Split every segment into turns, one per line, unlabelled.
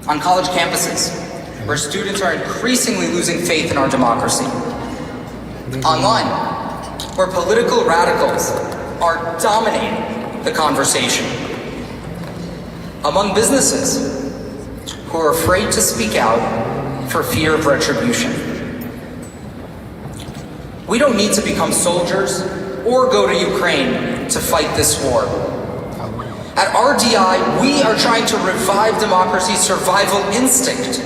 on college campuses, where students are increasingly losing faith in our democracy. Online, where political radicals are dominating the conversation. Among businesses who are afraid to speak out for fear of retribution. We don't need to become soldiers or go to Ukraine to fight this war. At RDI, we are trying to revive democracy's survival instinct,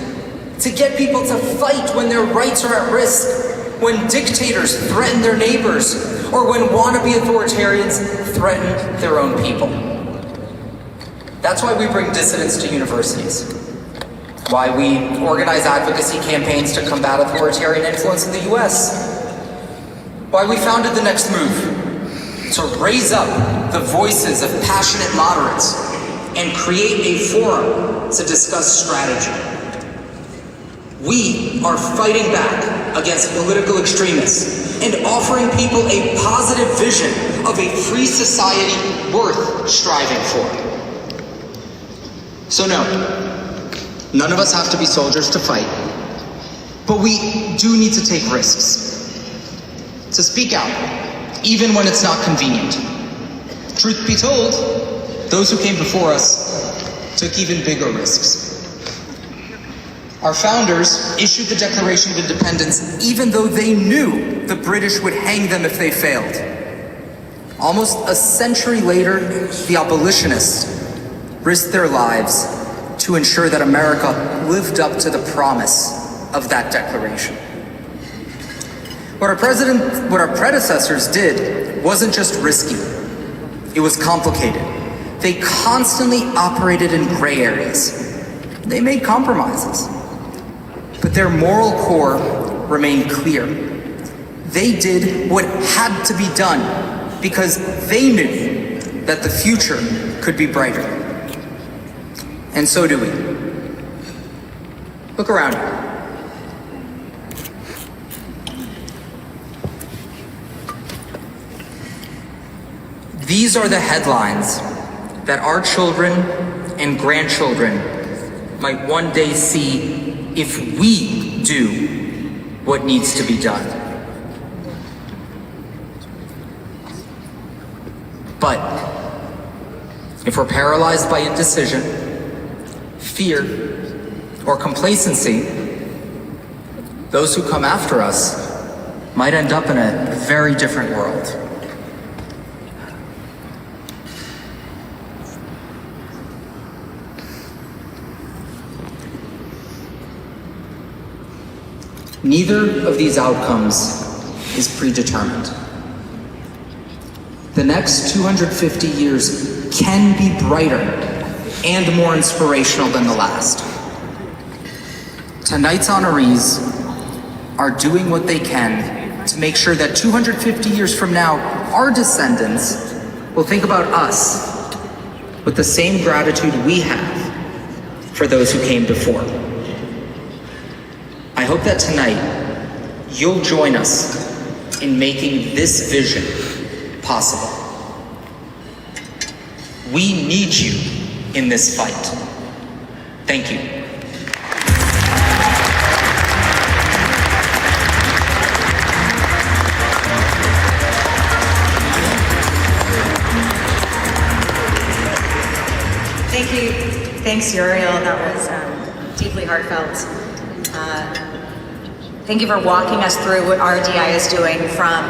to get people to fight when their rights are at risk, when dictators threaten their neighbors, or when wannabe authoritarians threaten their own people. That's why we bring dissidents to universities, why we organize advocacy campaigns to combat authoritarian influence in the US, why we founded The Next Move, to raise up the voices of passionate moderates and create a forum to discuss strategy. We are fighting back against political extremists and offering people a positive vision of a free society worth striving for. So no, none of us have to be soldiers to fight, but we do need to take risks, to speak out, even when it's not convenient. Truth be told, those who came before us took even bigger risks. Our founders issued the Declaration of Independence even though they knew the British would hang them if they failed. Almost a century later, the abolitionists risked their lives to ensure that America lived up to the promise of that declaration. What our predecessors did wasn't just risky, it was complicated. They constantly operated in gray areas. They made compromises, but their moral core remained clear. They did what had to be done because they knew that the future could be brighter. And so do we. Look around you. These are the headlines that our children and grandchildren might one day see if we do what needs to be done. But if we're paralyzed by indecision, fear, or complacency, those who come after us might end up in a very different world. Neither of these outcomes is predetermined. The next 250 years can be brighter and more inspirational than the last. Tonight's honorees are doing what they can to make sure that 250 years from now, our descendants will think about us with the same gratitude we have for those who came before. I hope that tonight you'll join us in making this vision possible. We need you in this fight. Thank you.
Thank you. Thanks, Uriel. That was deeply heartfelt. Thank you for walking us through what RDI is doing from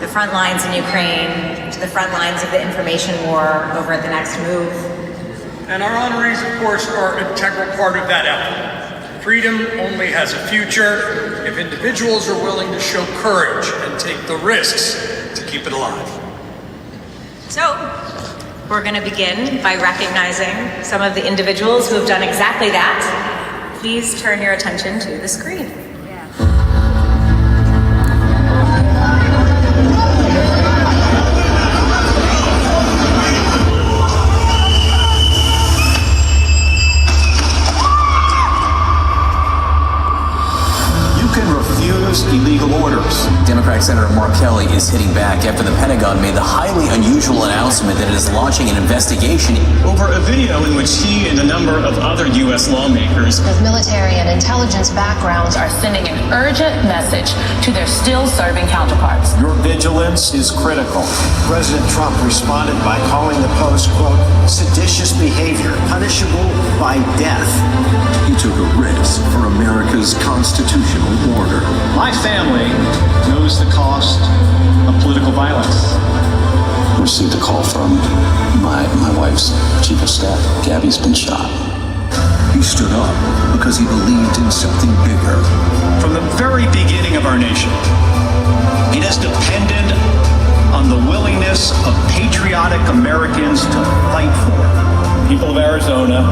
the front lines in Ukraine to the front lines of the information war over at The Next Move.
And our honorees, of course, are an integral part of that effort. Freedom only has a future if individuals are willing to show courage and take the risks to keep it alive.
So, we're going to begin by recognizing some of the individuals who have done exactly that. Please turn your attention to the screen.
Illegal orders, Democratic Senator Mark Kelly is hitting back after the Pentagon made the highly unusual announcement that it is launching an investigation
over a video in which he and a number of other U.S. lawmakers
with military and intelligence backgrounds are sending an urgent message to their still serving counterparts.
Your vigilance is critical. President Trump responded by calling the post, quote, seditious behavior, punishable by death.
He took a risk for America's constitutional order.
My family knows the cost of political violence.
Received a call from my wife's chief of staff. Gabby's been shot. He stood up because he believed in something bigger.
From the very beginning of our nation, it has depended on the willingness of patriotic Americans to fight for. People of Arizona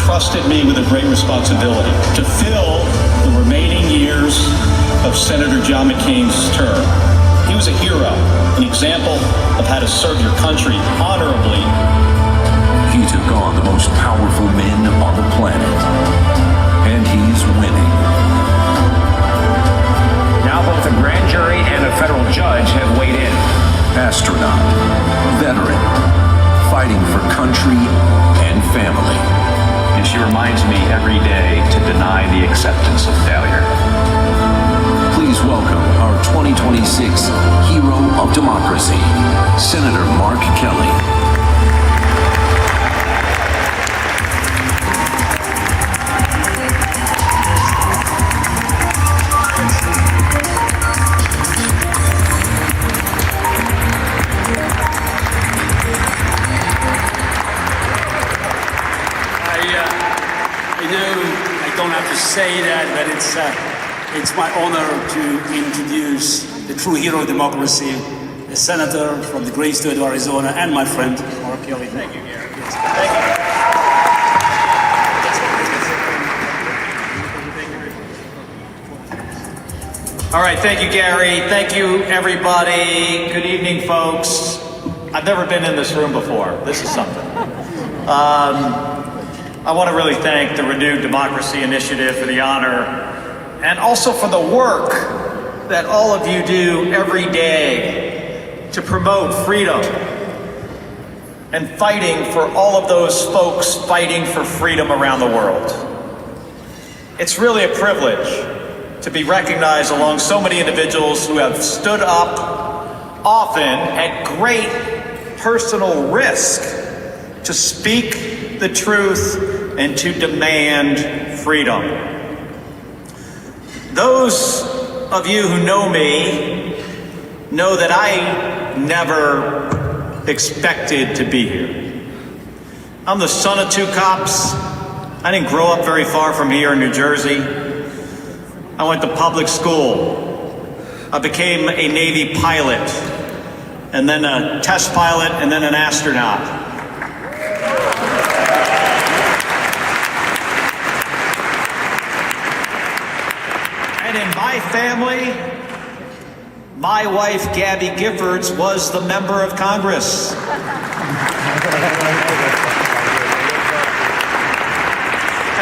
trusted me with a great responsibility to fill the remaining years of Senator John McCain's term. He was a hero, an example of how to serve your country honorably.
He took on the most powerful men on the planet, and he's winning.
Now both a grand jury and a federal judge have weighed in.
Astronaut, veteran, fighting for country and family.
And she reminds me every day to deny the acceptance of failure.
Please welcome our 2026 Hero of Democracy, Senator Mark Kelly.
Say that, but it's my honor to introduce the true hero of democracy, a senator from the great state of Arizona, and my friend, Mark Kelly. Thank you, Gary. Yes.
Thank you. All right, thank you, Gary. Thank you, everybody. Good evening, folks. I've never been in this room before. This is something. I want to really thank the Renewed Democracy Initiative for the honor and also for the work that all of you do every day to promote freedom and fighting for all of those folks fighting for freedom around the world. It's really a privilege to be recognized along so many individuals who have stood up, often at great personal risk, to speak the truth and to demand freedom. Those of you who know me know that I never expected to be here. I'm the son of two cops. I didn't grow up very far from here in New Jersey. I went to public school. I became a Navy pilot, and then a test pilot, and then an astronaut. In my family, my wife, Gabby Giffords, was the member of Congress. And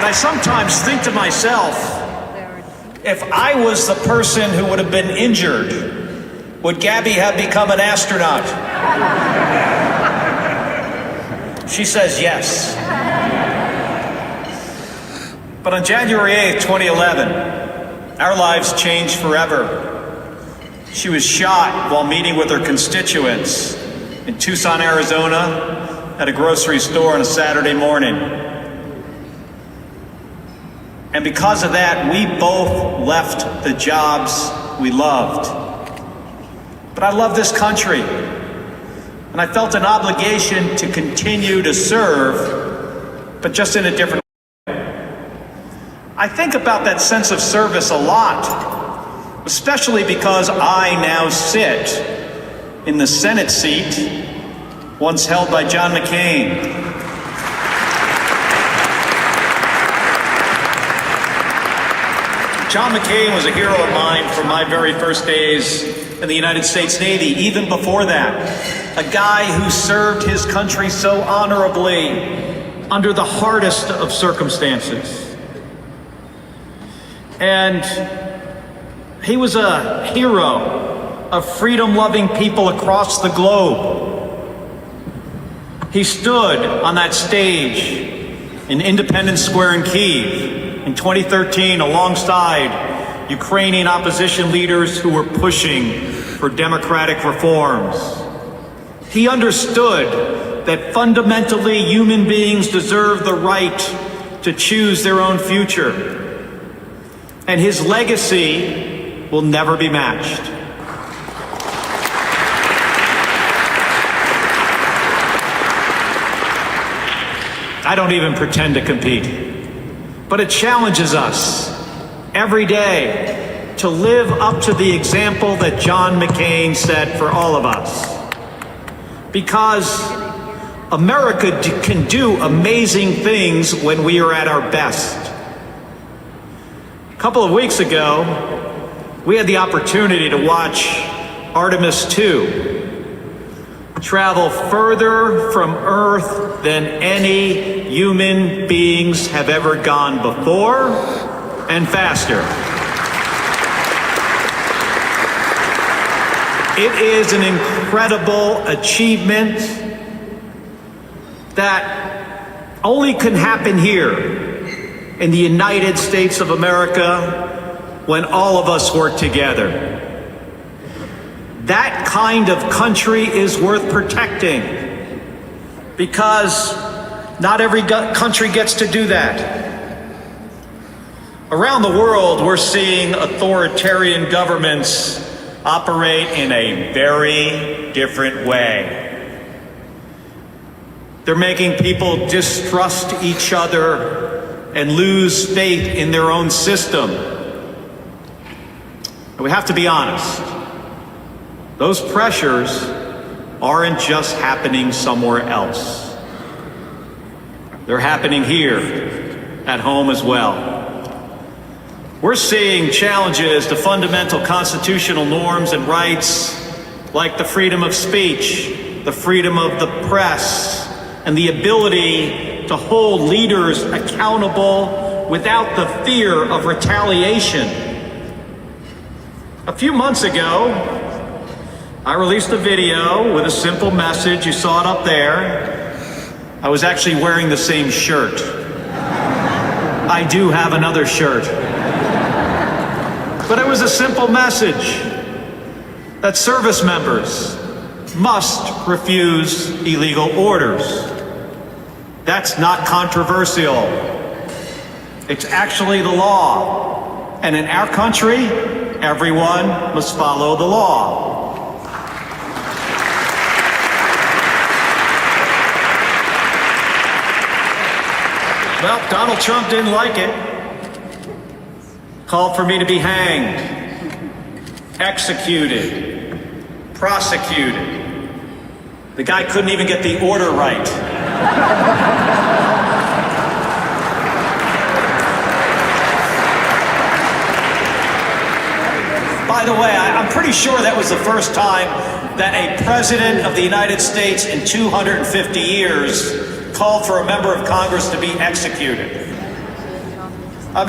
I sometimes think to myself, if I was the person who would have been injured, would Gabby have become an astronaut? She says yes. But on January 8th, 2011, our lives changed forever. She was shot while meeting with her constituents in Tucson, Arizona, at a grocery store on a Saturday morning. And because of that, we both left the jobs we loved. But I love this country, and I felt an obligation to continue to serve, but just in a different way. I think about that sense of service a lot, especially because I now sit in the Senate seat once held by John McCain. John McCain was a hero of mine from my very first days in the United States Navy, even before that. A guy who served his country so honorably under the hardest of circumstances. And
He was a hero of freedom-loving people across the globe. He stood on that stage in Independence Square in Kyiv in 2013 alongside Ukrainian opposition leaders who were pushing for democratic reforms. He understood that fundamentally human beings deserve the right to choose their own future. And his legacy will never be matched. I don't even pretend to compete, but it challenges us every day to live up to the example that John McCain set for all of us. Because America can do amazing things when we are at our best. A couple of weeks ago, we had the opportunity to watch Artemis II travel further from Earth than any human beings have ever gone before, and faster. It is an incredible achievement that only can happen here in the United States of America when all of us work together. That kind of country is worth protecting because not every country gets to do that. Around the world, we're seeing authoritarian governments operate in a very different way. They're making people distrust each other and lose faith in their own system. And we have to be honest. Those pressures aren't just happening somewhere else. They're happening here at home as well. We're seeing challenges to fundamental constitutional norms and rights like the freedom of speech, the freedom of the press, and the ability to hold leaders accountable without the fear of retaliation. A few months ago, I released a video with a simple message. You saw it up there. I was actually wearing the same shirt. I do have another shirt. But it was a simple message that service members must refuse illegal orders. That's not controversial. It's actually the law. And in our country, everyone must follow the law. Well, Donald Trump didn't like it. Called for me to be hanged, executed, prosecuted. The guy couldn't even get the order right. By the way, I'm pretty sure that was the first time that a president of the United States in 250 years called for a member of Congress to be executed. I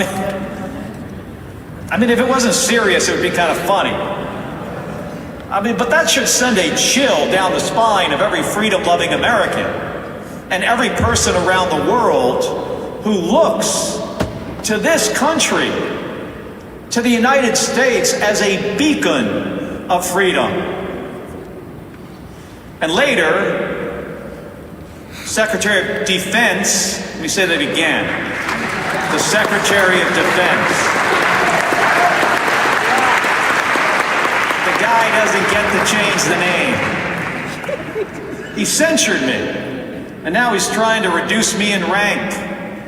mean, if it wasn't serious, it would be kind of funny. But that should send a chill down the spine of every freedom-loving American and every person around the world who looks to this country, to the United States, as a beacon of freedom. And later, Secretary of Defense, let me say that again, the Secretary of Defense. The guy doesn't get to change the name. He censured me, and now he's trying to reduce me in rank,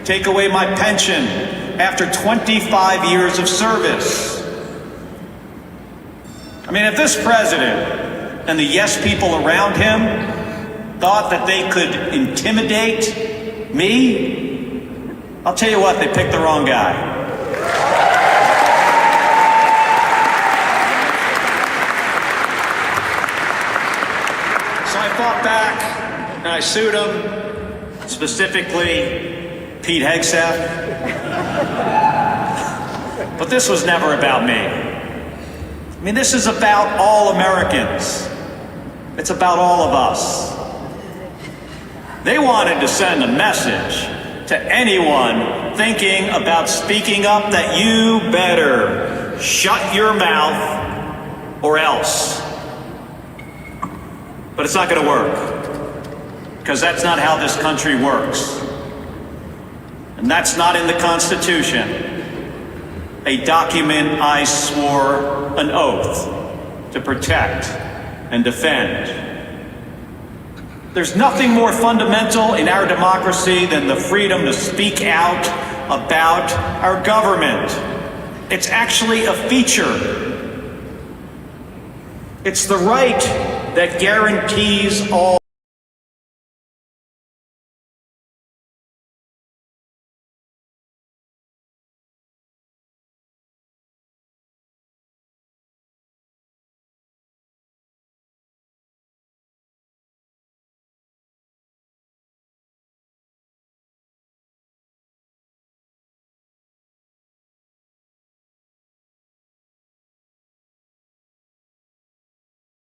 take away my pension after 25 years of service. If this president and the yes people around him thought that they could intimidate me, I'll tell you what, they picked the wrong guy. So I fought back and I sued him, specifically Pete Hegseth. But this was never about me. I mean, this is about all Americans. It's about all of us. They wanted to send a message to anyone thinking about speaking up that you better shut your mouth or else. But it's not going to work, because that's not how this country works. And that's not in the Constitution, a document I swore an oath to protect and defend. There's nothing more fundamental in our democracy than the freedom to speak out about our government. It's actually a feature. It's the right that guarantees all.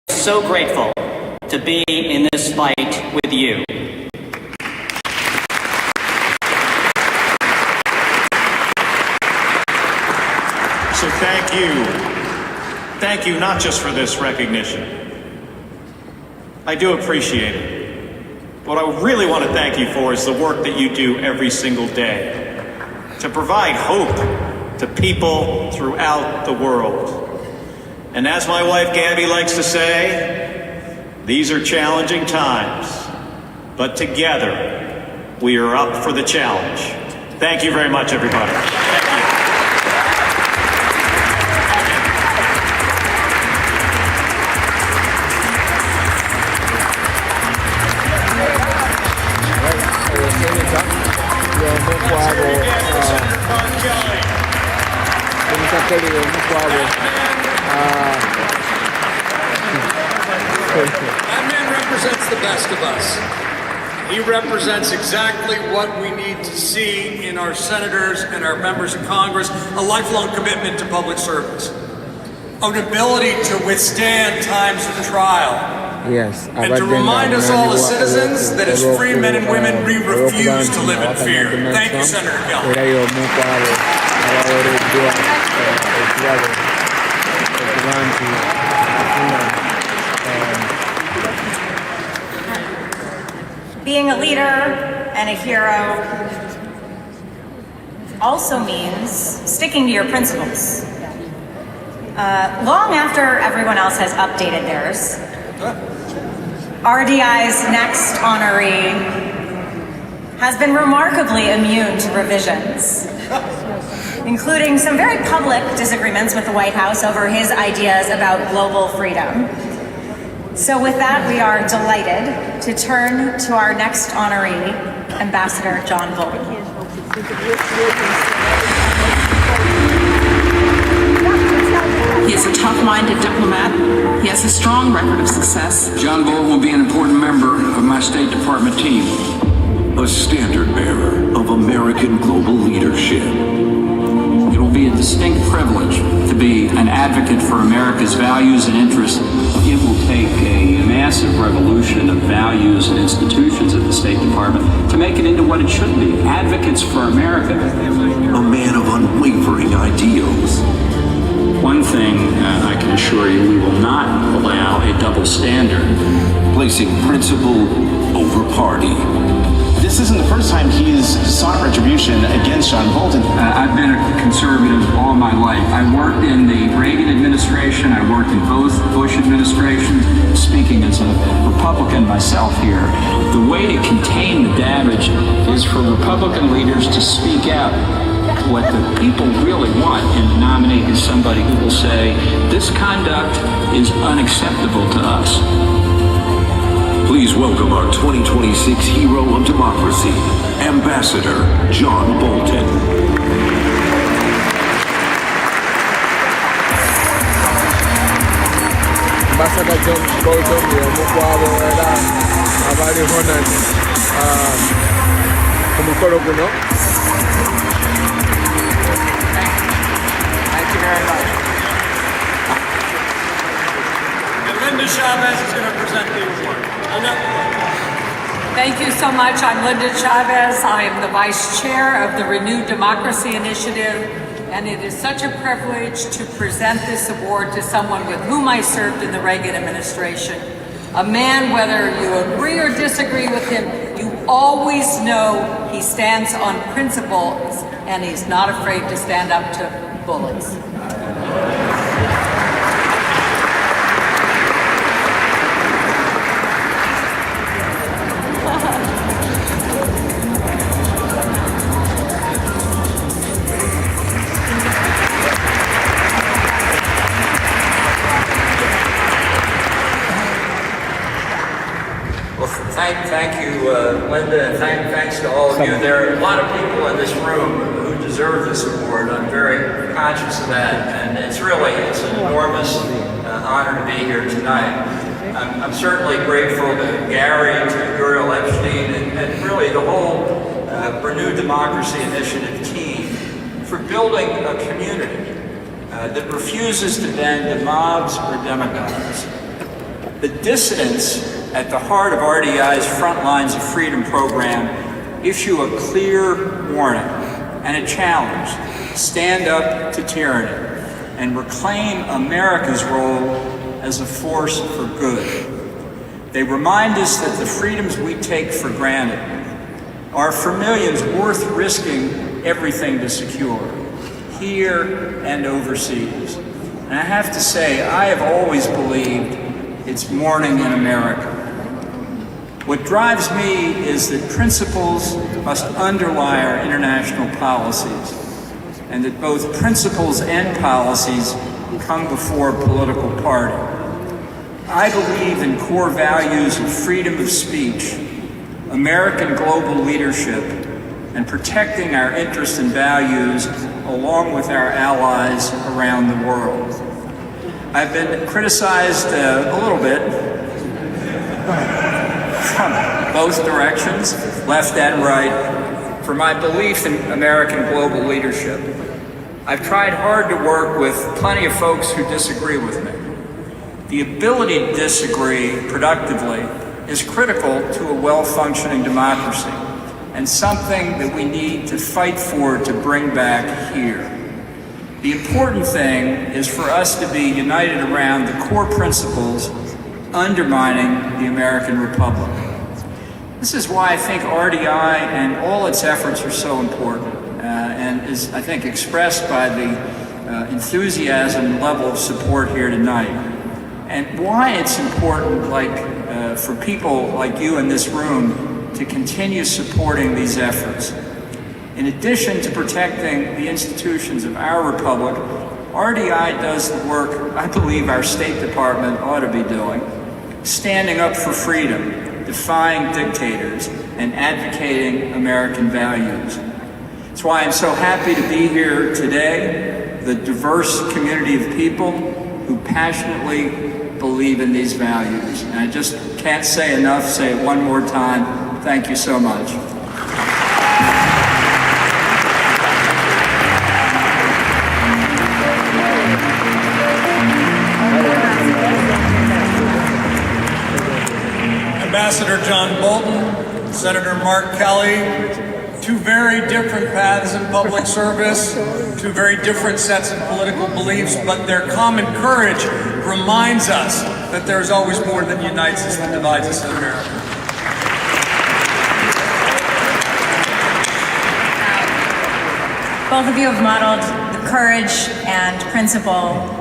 So grateful to be in this fight with you.
So thank you. Thank you not just for this recognition. I do appreciate it. What I really want to thank you for is the work that you do every single day to provide hope to people throughout the world. And as my wife Gabby likes to say, these are challenging times, but together we are up for the challenge. Thank you very much, everybody. Thank you.
That man represents the best of us. He represents exactly what we need to see in our senators and our members of Congress, a lifelong commitment to public service, an ability to withstand times of trial, and to remind us all as citizens that as free men and women, we refuse to live in fear. Thank you, Senator Kelly.
Being a leader and a hero also means sticking to your principles. Long after everyone else has updated theirs, RDI's next honoree has been remarkably immune to revisions, including some very public disagreements with the White House over his ideas about global freedom. So with that, we are delighted to turn to our next honoree, Ambassador John Bolton.
He is a tough-minded diplomat. He has a strong record of success.
John Bolton will be an important member of my State Department team. A standard bearer of American global leadership.
It will be a distinct privilege to be an advocate for America's values and interests. It will take a massive revolution of values and institutions at the State Department to make it into what it should be, advocates for America.
A man of unwavering ideals.
One thing I can assure you, we will not allow a double standard.
Placing principle over party.
This isn't the first time he's sought retribution against John Bolton.
I've been a conservative all my life. I worked in the Reagan administration. I worked in both Bush administrations. Speaking as a Republican myself here, the way to contain the damage is for Republican leaders to speak out. What the people really want and nominate is somebody who will say, this conduct is unacceptable to us.
Please welcome our 2026 Hero of Democracy, Ambassador John Bolton.
Ambassador John Bolton omukwabo era abali honored omukolo guno. Thank you very much.
Linda Chavez is going to present the award. Linda?
Thank you so much. I'm Linda Chavez. I am the Vice Chair of the Renewed Democracy Initiative, and it is such a privilege to present this award to someone with whom I served in the Reagan administration. A man, whether you agree or disagree with him, you always know he stands on principles and he's not afraid to stand up to bullies.
Thank you, Linda, and thanks to all of you. There are a lot of people in this room who deserve this award. I'm very conscious of that, and it's an enormous honor to be here tonight. I'm certainly grateful to Gary, to Uriel Epstein, and really the whole Renewed Democracy Initiative team for building a community that refuses to bend to mobs or demagogues. The dissidents at the heart of RDI's Front Lines of Freedom program issue a clear warning and a challenge. Stand up to tyranny and reclaim America's role as a force for good. They remind us that the freedoms we take for granted are for millions worth risking everything to secure, here and overseas. And I have to say, I have always believed it's morning in America. What drives me is that principles must underlie our international policies, and that both principles and policies come before political party. I believe in core values of freedom of speech, American global leadership, and protecting our interests and values along with our allies around the world. I've been criticized a little bit from both directions, left and right, for my belief in American global leadership. I've tried hard to work with plenty of folks who disagree with me. The ability to disagree productively is critical to a well-functioning democracy, and something that we need to fight for to bring back here. The important thing is for us to be united around the core principles undermining the American Republic. This is why I think RDI and all its efforts are so important, and is, I think, expressed by the enthusiasm and level of support here tonight. And why it's important, for people like you in this room to continue supporting these efforts. In addition to protecting the institutions of our republic, RDI does the work I believe our State Department ought to be doing, standing up for freedom, defying dictators, and advocating American values. That's why I'm so happy to be here today, the diverse community of people who passionately believe in these values. And I just can't say enough, say it one more time. Thank you so much.
Ambassador John Bolton, Senator Mark Kelly, two very different paths in public service, two very different sets of political beliefs, but their common courage reminds us that there's always more that unites us than divides us in America.
Both of you have modeled the courage and principle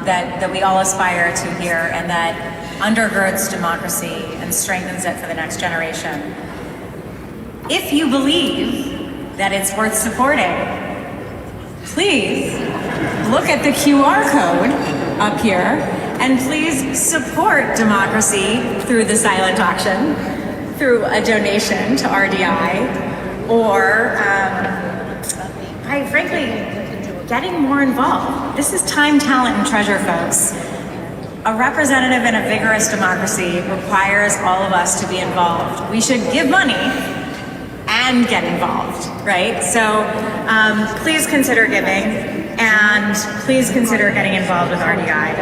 that we all aspire to here, and that undergirds democracy and strengthens it for the next generation. If you believe that it's worth supporting, please look at the QR code up here and please support democracy through the silent auction, through a donation to RDI, or by frankly getting more involved. This is time, talent, and treasure, folks. A representative in a vigorous democracy requires all of us to be involved. We should give money and get involved, right? So please consider giving, and please consider getting involved with RDI.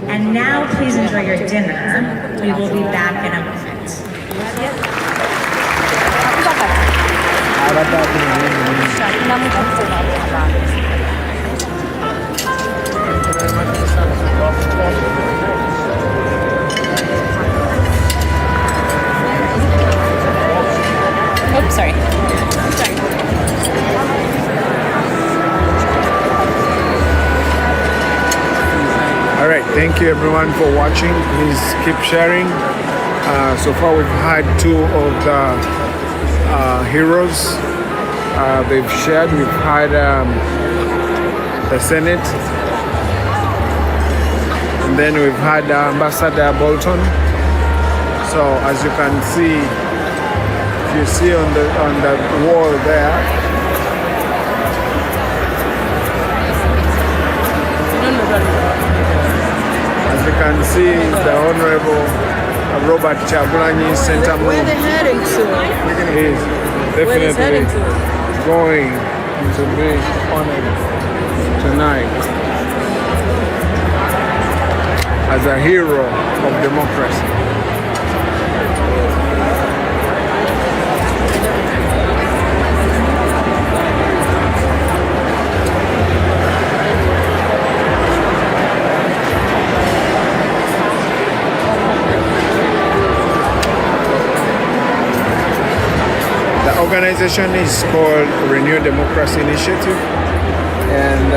And now please enjoy your dinner. We will be back in a moment.
Oops, sorry.
All right, thank you everyone for watching. Please keep sharing. So far we've had two of the heroes they've shared. We've had the Senate, and then we've had Ambassador Bolton. So as you can see, if you see on the wall there, as you can see, the Honorable Robert Chagulanyi Center
Where are they heading to?
is definitely going to be honored tonight as a hero of democracy. The organization is called Renew Democracy Initiative, and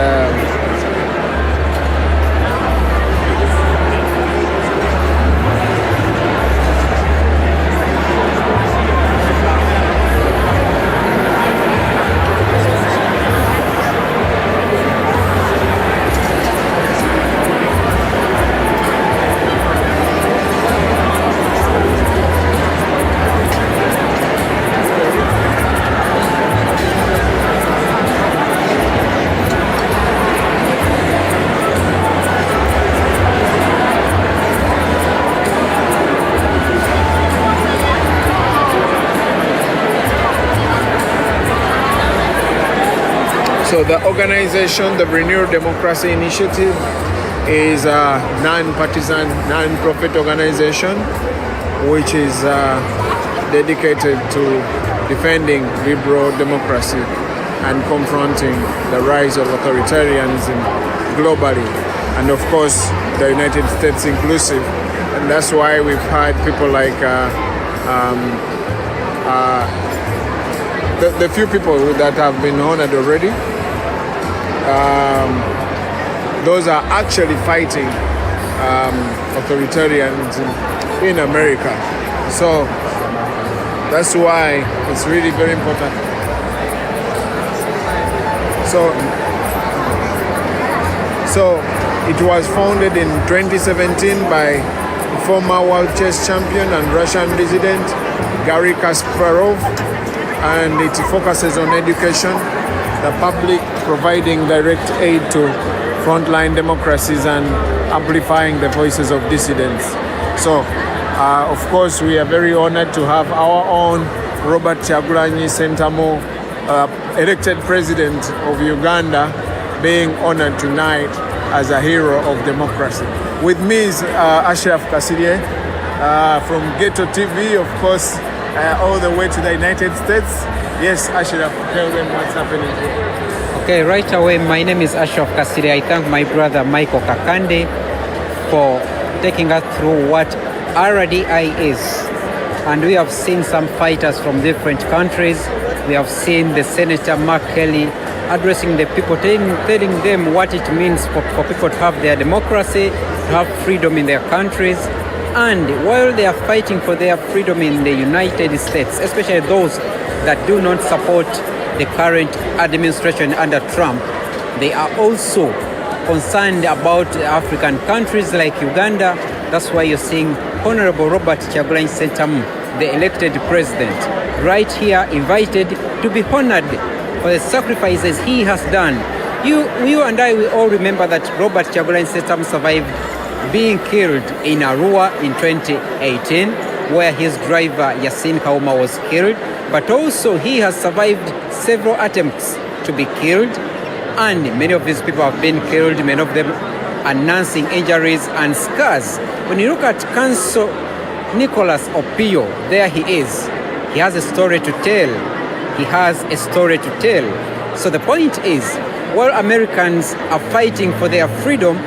so the organization, the Renew Democracy Initiative, is a non-partisan, non-profit organization which is dedicated to defending liberal democracy and confronting the rise of authoritarianism globally, and of course the United States inclusive. And that's why we've had people like the few people that have been honored already. Those are actually fighting authoritarianism in America. So that's why it's really very important. So it was founded in 2017 by former world chess champion and Russian dissident Garry Kasparov, and it focuses on education, the public, providing direct aid to frontline democracies and amplifying the voices of dissidents. So, of course, we are very honored to have our own Robert Chagulanyi Sentamu, elected president of Uganda, being honored tonight as a hero of democracy. With me is Ashraf Kasirye from Ghetto TV, of course, all the way to the United States. Yes, Ashraf, tell them what's happening here.
Okay, right away, my name is Ashraf Kasirye. I thank my brother Michael Kakande for taking us through what RDI is. And we have seen some fighters from different countries. We have seen the Senator Mark Kelly addressing the people, telling them what it means for people to have their democracy, to have freedom in their countries. And while they are fighting for their freedom in the United States, especially those that do not support the current administration under Trump, they are also concerned about African countries like Uganda. That's why you're seeing Honorable Robert Chagulanyi Sentamu, the elected president, right here invited to be honored for the sacrifices he has done. You and I, we all remember that Robert Chagulanyi Sentamu survived being killed in Arua in 2018, where his driver Yasin Kauma was killed, but also he has survived several attempts to be killed, and many of these people have been killed. Many of them announcing injuries and scars. When you look at Council Nicholas Opio, there he is. He has a story to tell. He has a story to tell. So the point is, while Americans are fighting for their freedom,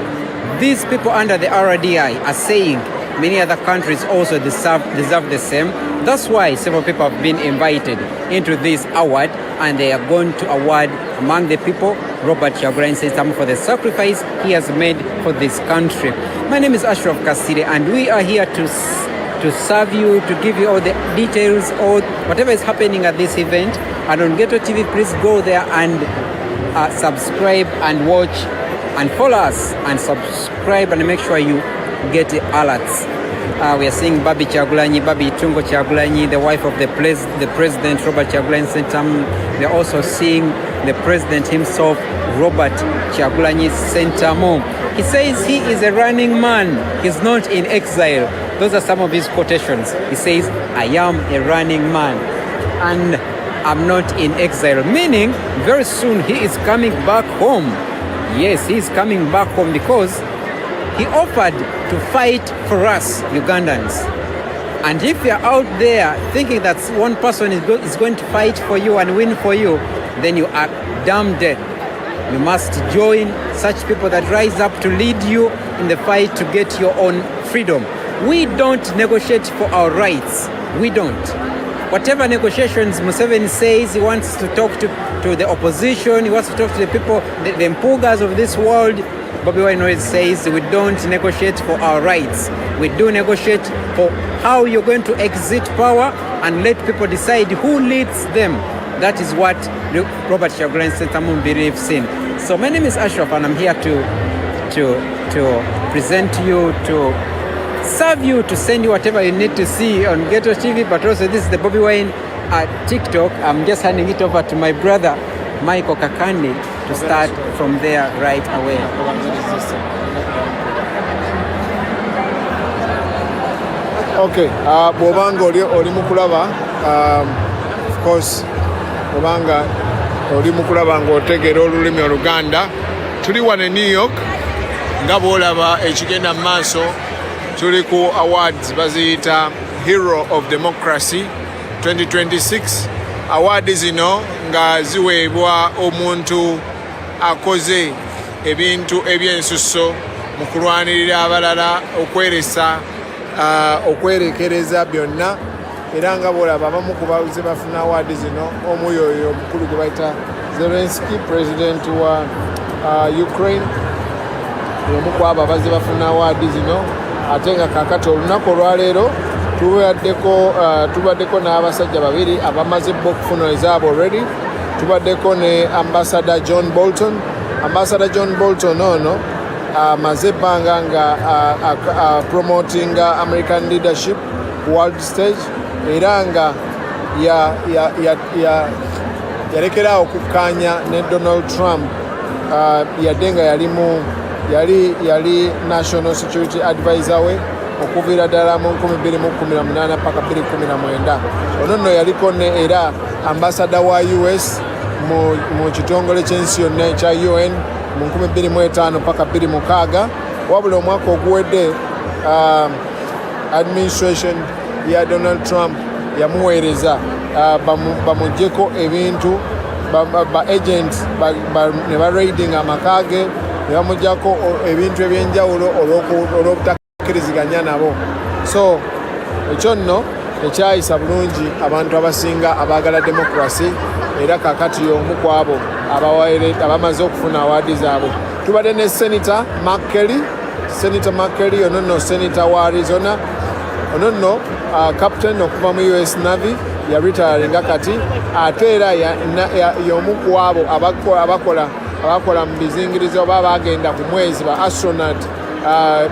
these people under the RDI are saying many other countries also deserve the same. That's why several people have been invited into this award, and they are going to award among the people Robert Kyagulanyi Ssentamu for the sacrifice he has made for this country. My name is Ashraf Kasire, and we are here to serve you, to give you all the details, or whatever is happening at this event. And on Ghetto TV, please go there and subscribe and watch and follow us and subscribe and make sure you get the alerts. We are seeing Babi Tungo Kyagulanyi, the wife of the president, Robert Kyagulanyi Ssentamu. We are also seeing the president himself, Robert Kyagulanyi Ssentamu. He says he is a running man. He's not in exile. Those are some of his quotations. He says, I am a running man and I'm not in exile, meaning very soon he is coming back home. Yes, he is coming back home because he offered to fight for us, Ugandans. And if you're out there thinking that one person is going to fight for you and win for you, then you are damn dead. You must join such people that rise up to lead you in the fight to get your own freedom. We don't negotiate for our rights. We don't. Whatever negotiations Museveni says, he wants to talk to the opposition, he wants to talk to the people, the Mpugas of this world. Bobiwine always says we don't negotiate for our rights. We do negotiate for how you're going to exit power and let people decide who leads them. That is what Robert Kyagulanyi Ssentamu believes in. So my name is Ashraf, and I'm here to present to you, to serve you, to send you whatever you need to see on Ghetto TV, but also this is the Bobiwine TikTok. I'm just handing it over to my brother Michael Kakande to start from there right away.
Okay, bw'obanga oli mukulaba, of course bw'obanga oli mukulaba ng'otegeera olulimi Oluganda, tuli wano e New York nga bw'olaba ekigenda mu maaso. Tuli ku awards baziyita Hero of Democracy 2026. Award zino nga ziweebwa omuntu akoze ebintu ebyensusso mu kulwanirira abalala, okwerekereza byonna, era nga bw'olaba abamu ku baze bafuna award zino, omuyo oyo omukulu gwe bayita Zelensky, president wa Ukraine, omu ku abo abaze bafuna award zino. Ate nga kakati olunaku olwaleero tubaddeko n'abasajja babiri abamaze okufuna ezaabo already. Tubaddeko ne Ambassador John Bolton. Ambassador John Bolton ono amaze ebbanga nga promotinga American leadership world stage, era nga yalekeraawo okukkaanya ne Donald Trump yadde nga yali National Security Advisor we okuviira ddala mu 2018 paka 2019. Ono nno yaliko ne era ambassador wa US mu kitongole ky'ensi yonna ekya UN mu 2005 paka 2006. Wabula omwaka oguwedde administration ya Donald Trump yamuweereza bamuggyeko ebintu, ba agents ne ba raiding amaka ge, ne bamuggyako ebintu ebyenjawulo olw'obutakkiriziganya nabo. So ekyo nno ekyayisa bulungi abantu abasinga abaagala demokrasi, era kakati y'omu ku abo abamaze okufuna awaadi zaabwe. Tubadde ne Senator Mark Kelly, ono nno Senator wa Arizona, ono nno captain okuva mu US Navy, ya retiringa kati, ate era y'omu ku abo abakola mu bizingirizi oba bagenda ku mwezi, ba astronaut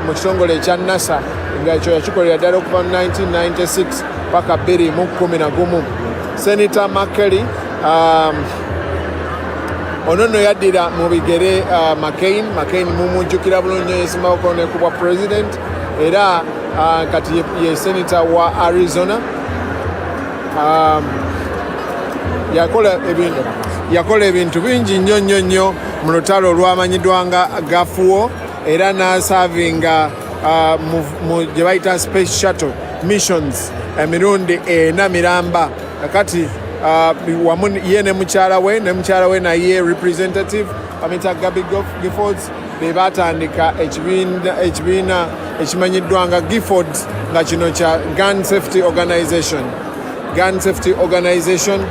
mu kitongole ekya NASA, nga ekyo yakikolera ddala okuva mu 1996 paka 2011. Senator Mark Kelly ono nno yaddira mu bigere McCain mumujjukira bulungi, yesimbako nekubwa president, era kati ye senator wa Arizona. Yakola ebintu bingi nnyo mu lutalo olwamanyiddwa nga gafuwo era n'asavinga gye bayita space shuttle missions emirundi 4 miramba kakati wamu ye ne mukyala we naye representative amita Gabby Giffords be batandika ekibiina ekimanyiddwa nga Giffords nga kino kya Gun Safety Organization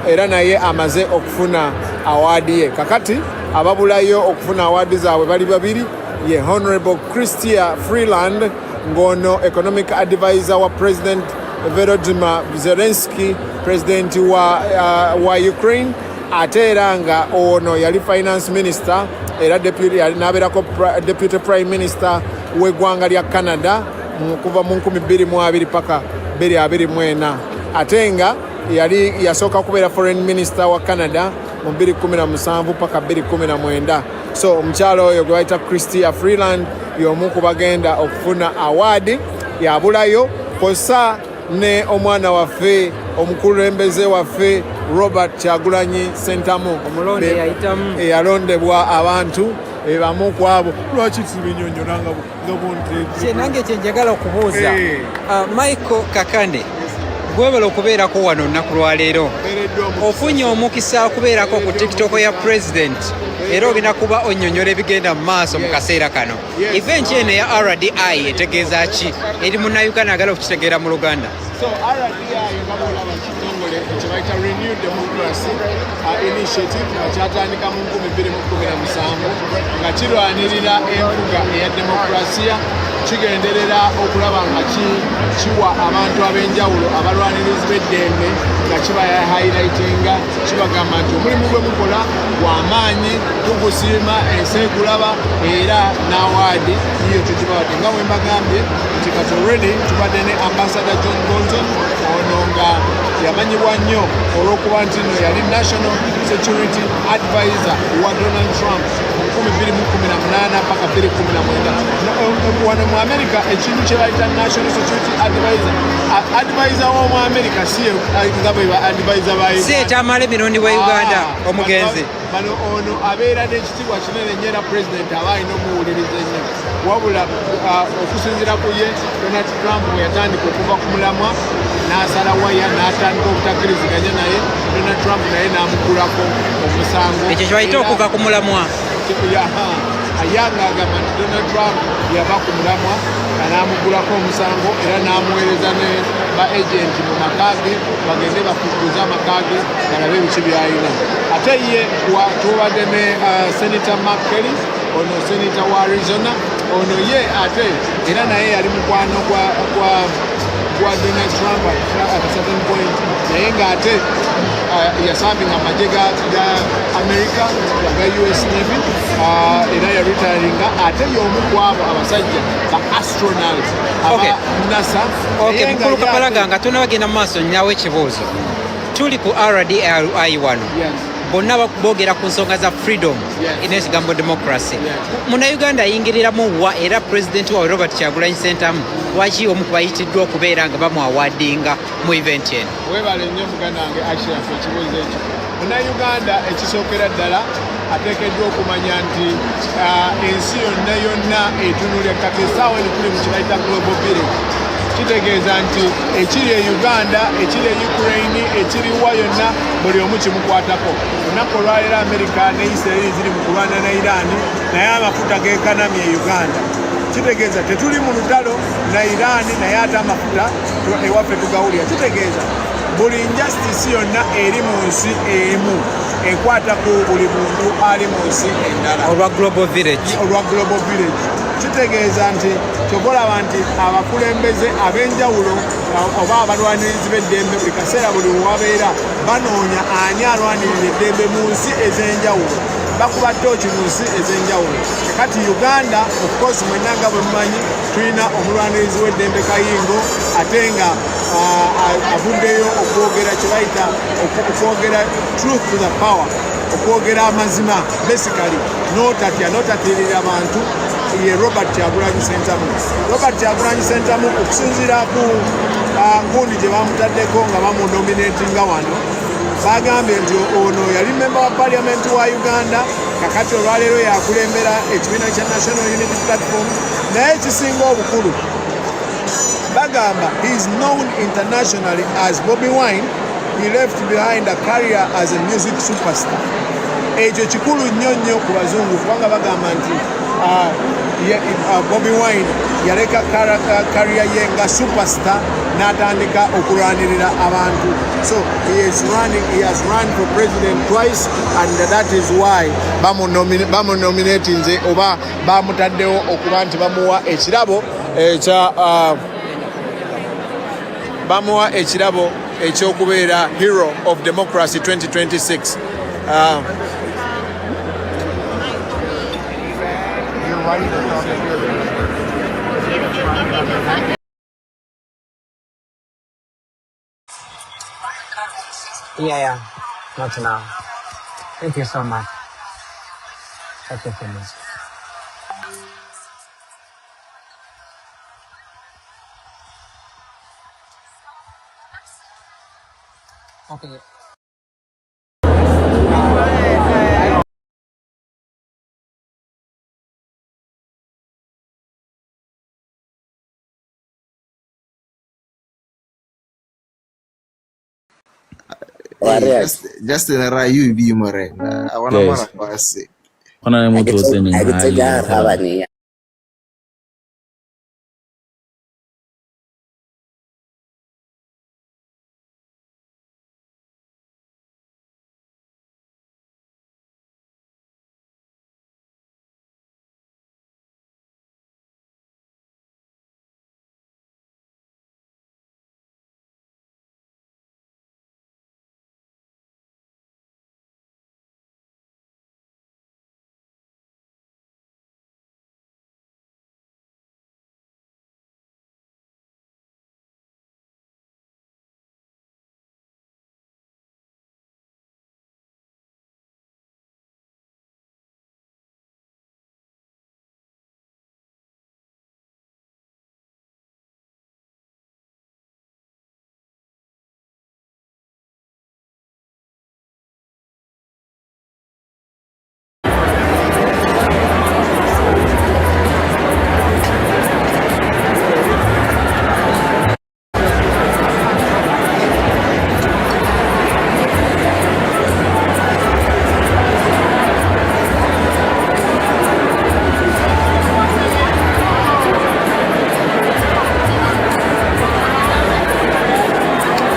era naye amaze okufuna awaadi ye kakati ababulayo okufuna awaadi zaabwe bali babiri ye Honorable Chrystia Freeland ngono economic advisor wa President Volodymyr Zelensky president wa Ukraine ate era nga ono yali finance minister era n'abeerako deputy prime minister w'eggwanga lya Canada kuva mu 2022 paka 2024 ate nga yali yasooka kubeera foreign minister wa Canada mu 2017 paka 2019 so omukyalo oyo gwe bayita Chrystia Freeland y'omu ku bagenda okufuna awaadi yabulayo kosa ne omwana waffe omukulembeze waffe Robert Kyagulanyi Ssentamu eyalondebwa abantu bamu ku abo lwaki tubinyonyolanga
nange kyenjagala okubuuza Michael Kakande gwebala okubeerako wano nnaku lwaleero ofunye omukisa okubeerako ku TikTok ya president era ogenda kuba onyonyola ebigenda mu maaso mu kaseera kano event eno ya RDI etegeeza ki eri munnayuganda agala okukitegeera mu Luganda
So RDI ngabulaba kitongole ekibayita Renewed Democracy Initiative nga kyatandika mu 2017 nga kirwanirira enfuga eya demokrasiya kigenderera okulaba nga kiwa abantu ab'enjawulo abalwanirizi b'eddembe nga kiba highlightinga kibagamba nti omulimu gwe mukola gw'amaanyi tugusiima ensi ekulaba era n'awaadi iyo tugibawadde nga bwe mbagambye nti kati already tubadde ne ambassador John Bolton ono nga yamanyibwa nnyo olw'okuba nti no yali national security advisor wa Donald Trump mu 2018 paka 2019 wano mu America ekintu kye bayita national security advisor w'omu America si nga bwe ba advisor bayi
si ekyamala emirundi wa Uganda omugenzi
bano ono abeera n'ekitiibwa kinene nnyo era president aba alina omuwuliriza ennyo wabula okusinziira ku ye Donald Trump bwe yatandika okuva ku mulamwa n'asala waya n'atandika obutakkiriziganya naye Donald Trump naye n'amugulako omusango
ekyo kibayita okuva ku mulamwa
ayanga agamba nti Donald Trump yava ku mulamwa n'amugulako omusango era n'amuweereza ne ba agenti mu makage bagende bakuguza amakage balabe ebiki byalina ate ye tubadde ne Senator Mark Kelly ono senator wa Arizona ono ye ate era naye yali mukwano gwa Donald Trump at a certain point naye ng'ate yasavinga amagye ga America ga US Navy era yaretiringa ate y'omu ku abo abasajja ba astronaut aba NASA
mukulu Kapalaga nga tunabagenda mu maaso nnyawo ekibuuzo tuli ku RDI wano bonna boogera ku nsonga za freedom n'ekigambo democracy munnayuganda ayingiriramu wa era president wa Robert Kyagulanyi Ssentamu lwaki omu kubayitiddwa okubeera nga bamuawadinga mu event eno
webale nnyo muganda wange Ashraf ekibuuzo ekyo munnayuganda ekisookera ddala ateekeddwa okumanya nti ensi yonna etunulya kati essaawa eno tuli mu kibayita global village kitegeeza nti ekiri e Uganda ekiri e Ukraine ekiri wa yonna buli omu kimukwatako olunaku olwaleero America ne Israel ziri mu kulwana ne Iran naye amafuta geekanamye e Uganda kitegeeza tetuli mu lutalo na Iran naye ate amafuta ewaffe tugawulira kitegeeza buli injustice yonna eri mu nsi emu ekwata ku buli muntu ali mu nsi endala
olwa global village
kitegeeza nti kyokolaba nti abakulembeze ab'enjawulo oba abalwanirizi b'eddembe buli kaseera buli wabeera banoonya ani alwanirira eddembe mu nsi ez'enjawulo bakuba ttooki mu nsi ez'enjawulo kati Uganda of course mwenna nga bwe mumanyi tulina omulwanirizi w'eddembe Kayingo ate nga avuddeyo okwogera kyebayita okwogera truth to the power okwogera amazima basically notatirira abantu ye Robert Kyagulanyi Ssentamu okusinziira ku nkundi gye bamutaddeko nga bamunominatinga wano bagambye nti ono yali memba wa parliament wa Uganda kakati olwaleero yakulembera ekibiina kya National Unity Platform naye kisinga obukulu bagamba he is known internationally as Bobiwine. He left behind a career as a music superstar. Ekyo kikulu nnyo ku bazungu kubanga bagamba nti Bobiwine yaleka career ye nga superstar n'atandika okulwanirira abantu. So he has run for president twice, and that is why bamunominatinze oba bamutaddewo okuba nti bamuwa ekirabo ekyokubeera Hero of Democracy 2026.
Yeah, not now. Thank you so much. Thank you so much. Okay.
Just in a rayu be more. I want to mara kwase.
Ona ni mtu wote ni hali.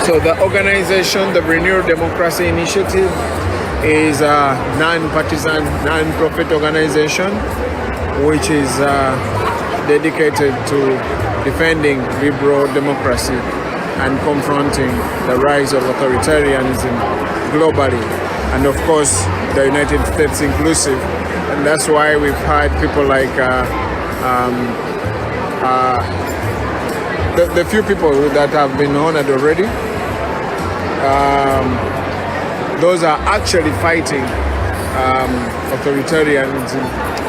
So the organization, the Renew Democracy Initiative, is a non-partisan, non-profit organization which is dedicated to defending liberal democracy and confronting the rise of authoritarianism globally, and of course the United States inclusive. And that's why we've had people like the few people that have been honored already. Those are actually fighting authoritarianism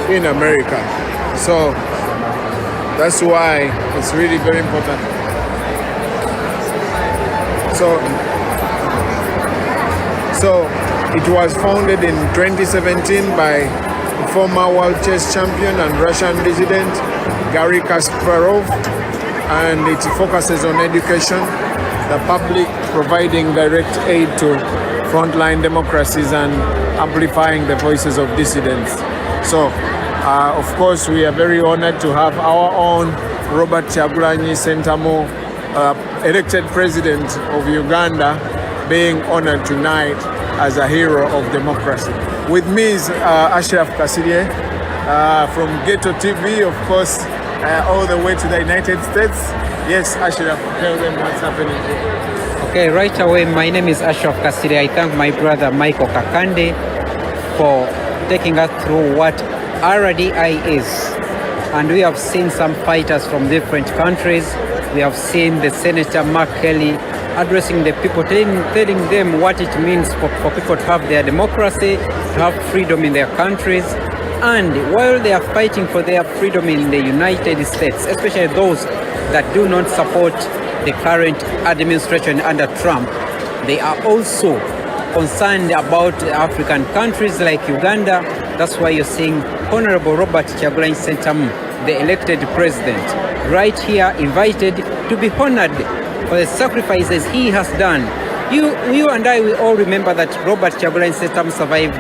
in America. So that's why it's really very important. So it was founded in 2017 by former world chess champion and Russian dissident Garry Kasparov, and it focuses on education, the public, providing direct aid to frontline democracies and amplifying the voices of dissidents. So, of course, we are very honored to have our own Robert Kyagulanyi Ssentamu, elected president of Uganda, being honored tonight as a hero of democracy. With me is Ashraf Kasirye from Ghetto TV, of course, all the way to the United States. Yes, Ashraf, tell them what's happening.
Okay, right away, my name is Ashraf Kasirye. I thank my brother Michael Kakande for taking us through what RDI is. And we have seen some fighters from different countries. We have seen the Senator Mark Kelly addressing the people, telling them what it means for people to have their democracy, to have freedom in their countries. And while they are fighting for their freedom in the United States, especially those that do not support the current administration under Trump, they are also concerned about African countries like Uganda, That's why you're seeing Honorable Robert Kyagulanyi Ssentamu, the elected president, right here invited to be honored for the sacrifices he has done. You and I, we all remember that Robert Kyagulanyi Ssentamu survived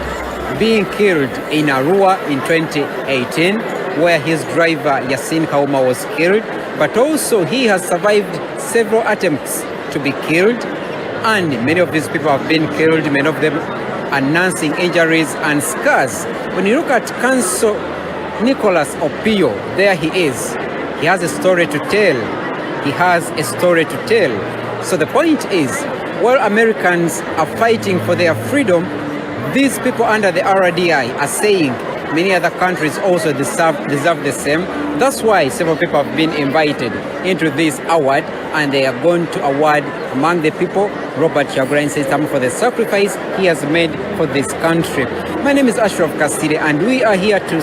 being killed in Arua in 2018, where his driver Yasin Kauma was killed, but also he has survived several attempts to be killed, and many of these people have been killed, many of them announcing injuries and scars. When you look at Council Nicholas Opio, there he is. He has a story to tell. He has a story to tell. So the point is, while Americans are fighting for their freedom, these people under the RDI are saying many other countries also deserve the same. That's why several people have been invited into this award, and they are going to award among the people Robert Kyagulanyi Ssentamu for the sacrifice he has made for this country. My name is Ashraf Kasire, and we are here to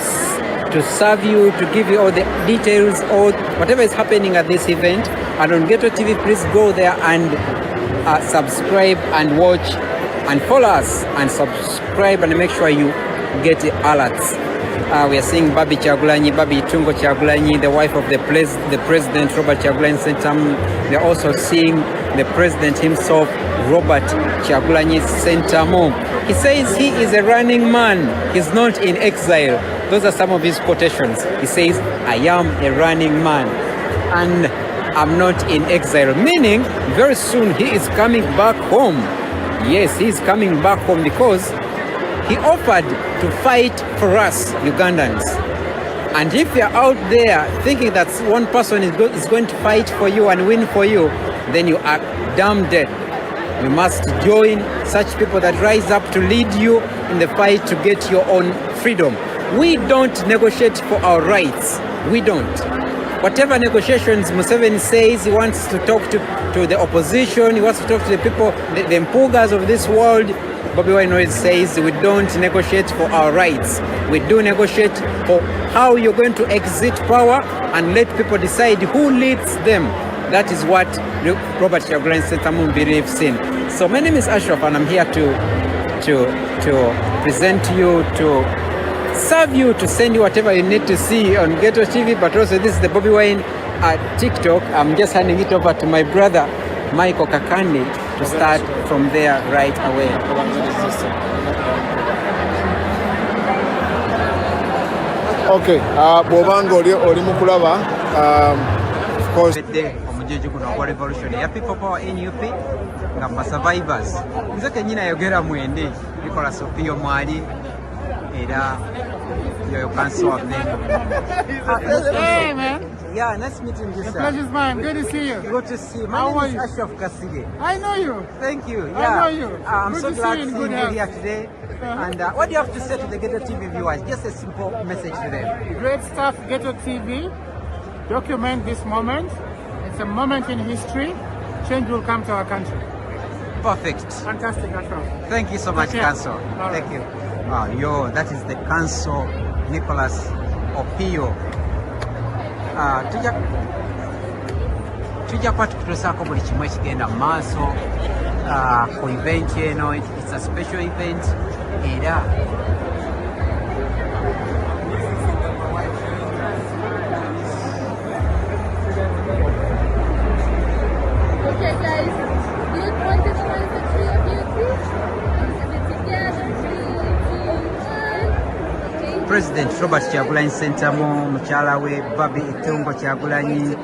serve you, to give you all the details, all whatever is happening at this event. And on Ghetto TV, please go there and subscribe and watch and follow us and subscribe and make sure you get the alerts. We are seeing Babi Tungo Kyagulanyi, the wife of the president, Robert Kyagulanyi Ssentamu. We are also seeing the president himself, Robert Kyagulanyi Ssentamu. He says he is a running man. He's not in exile. Those are some of his quotations. He says, I am a running man and I'm not in exile. Meaning, very soon he is coming back home. Yes, he is coming back home because he offered to fight for us, Ugandans. And if you're out there thinking that one person is going to fight for you and win for you, then you are damn dead. You must join such people that rise up to lead you in the fight to get your own freedom. We don't negotiate for our rights. We don't. Whatever negotiations Museveni says, he wants to talk to the opposition, he wants to talk to the people, the Mpugas of this world. Bobiwine says we don't negotiate for our rights. We do negotiate for how you're going to exit power and let people decide who leads them. That is what Robert Kyagulanyi Ssentamu believes in. So my name is Ashraf, and I'm here to present to you, to serve you, to send you whatever you need to see on Ghetto TV. But also, this is the Bobiwine TikTok. I'm just handing it over to my brother Michael Kakande to start from there right away.
Okay, Bobanga oli mukulaba, of course.
Omujeju kuno kwa revolution ya people power NUP nga survivors. Nze kenyina yogera mwende bikola Opio mwali era your council of them.
Hey man.
Yeah, nice meeting you, sir.
The pleasure's mine. Good to see you.
Good to see you. My
How are
name
you?
is Ashraf Kasire.
I know you.
Thank you. Yeah.
I know you.
I'm
Good
so
to
glad
see you
to
in
see
good
you
health.
here today. And what do you have to say to the Ghetto TV viewers? Just a simple message to them.
Great stuff, Ghetto TV. Document this moment. It's a moment in history. Change will come to our country.
Perfect.
Fantastic, Ashraf.
Thank you so much,
Take care.
Council.
All right.
Thank you. That is the Council Nicholas Opio. Tujja kuba tukutuusaako buli kimu ekigenda mu maaso ku event eno. It's a special event era
Okay guys, do you want to dance the three of you please? Together, 3, 2, 1.
President Robert Kyagulanyi Ssentamu, mukyala we Babi Tungo Kyagulanyi,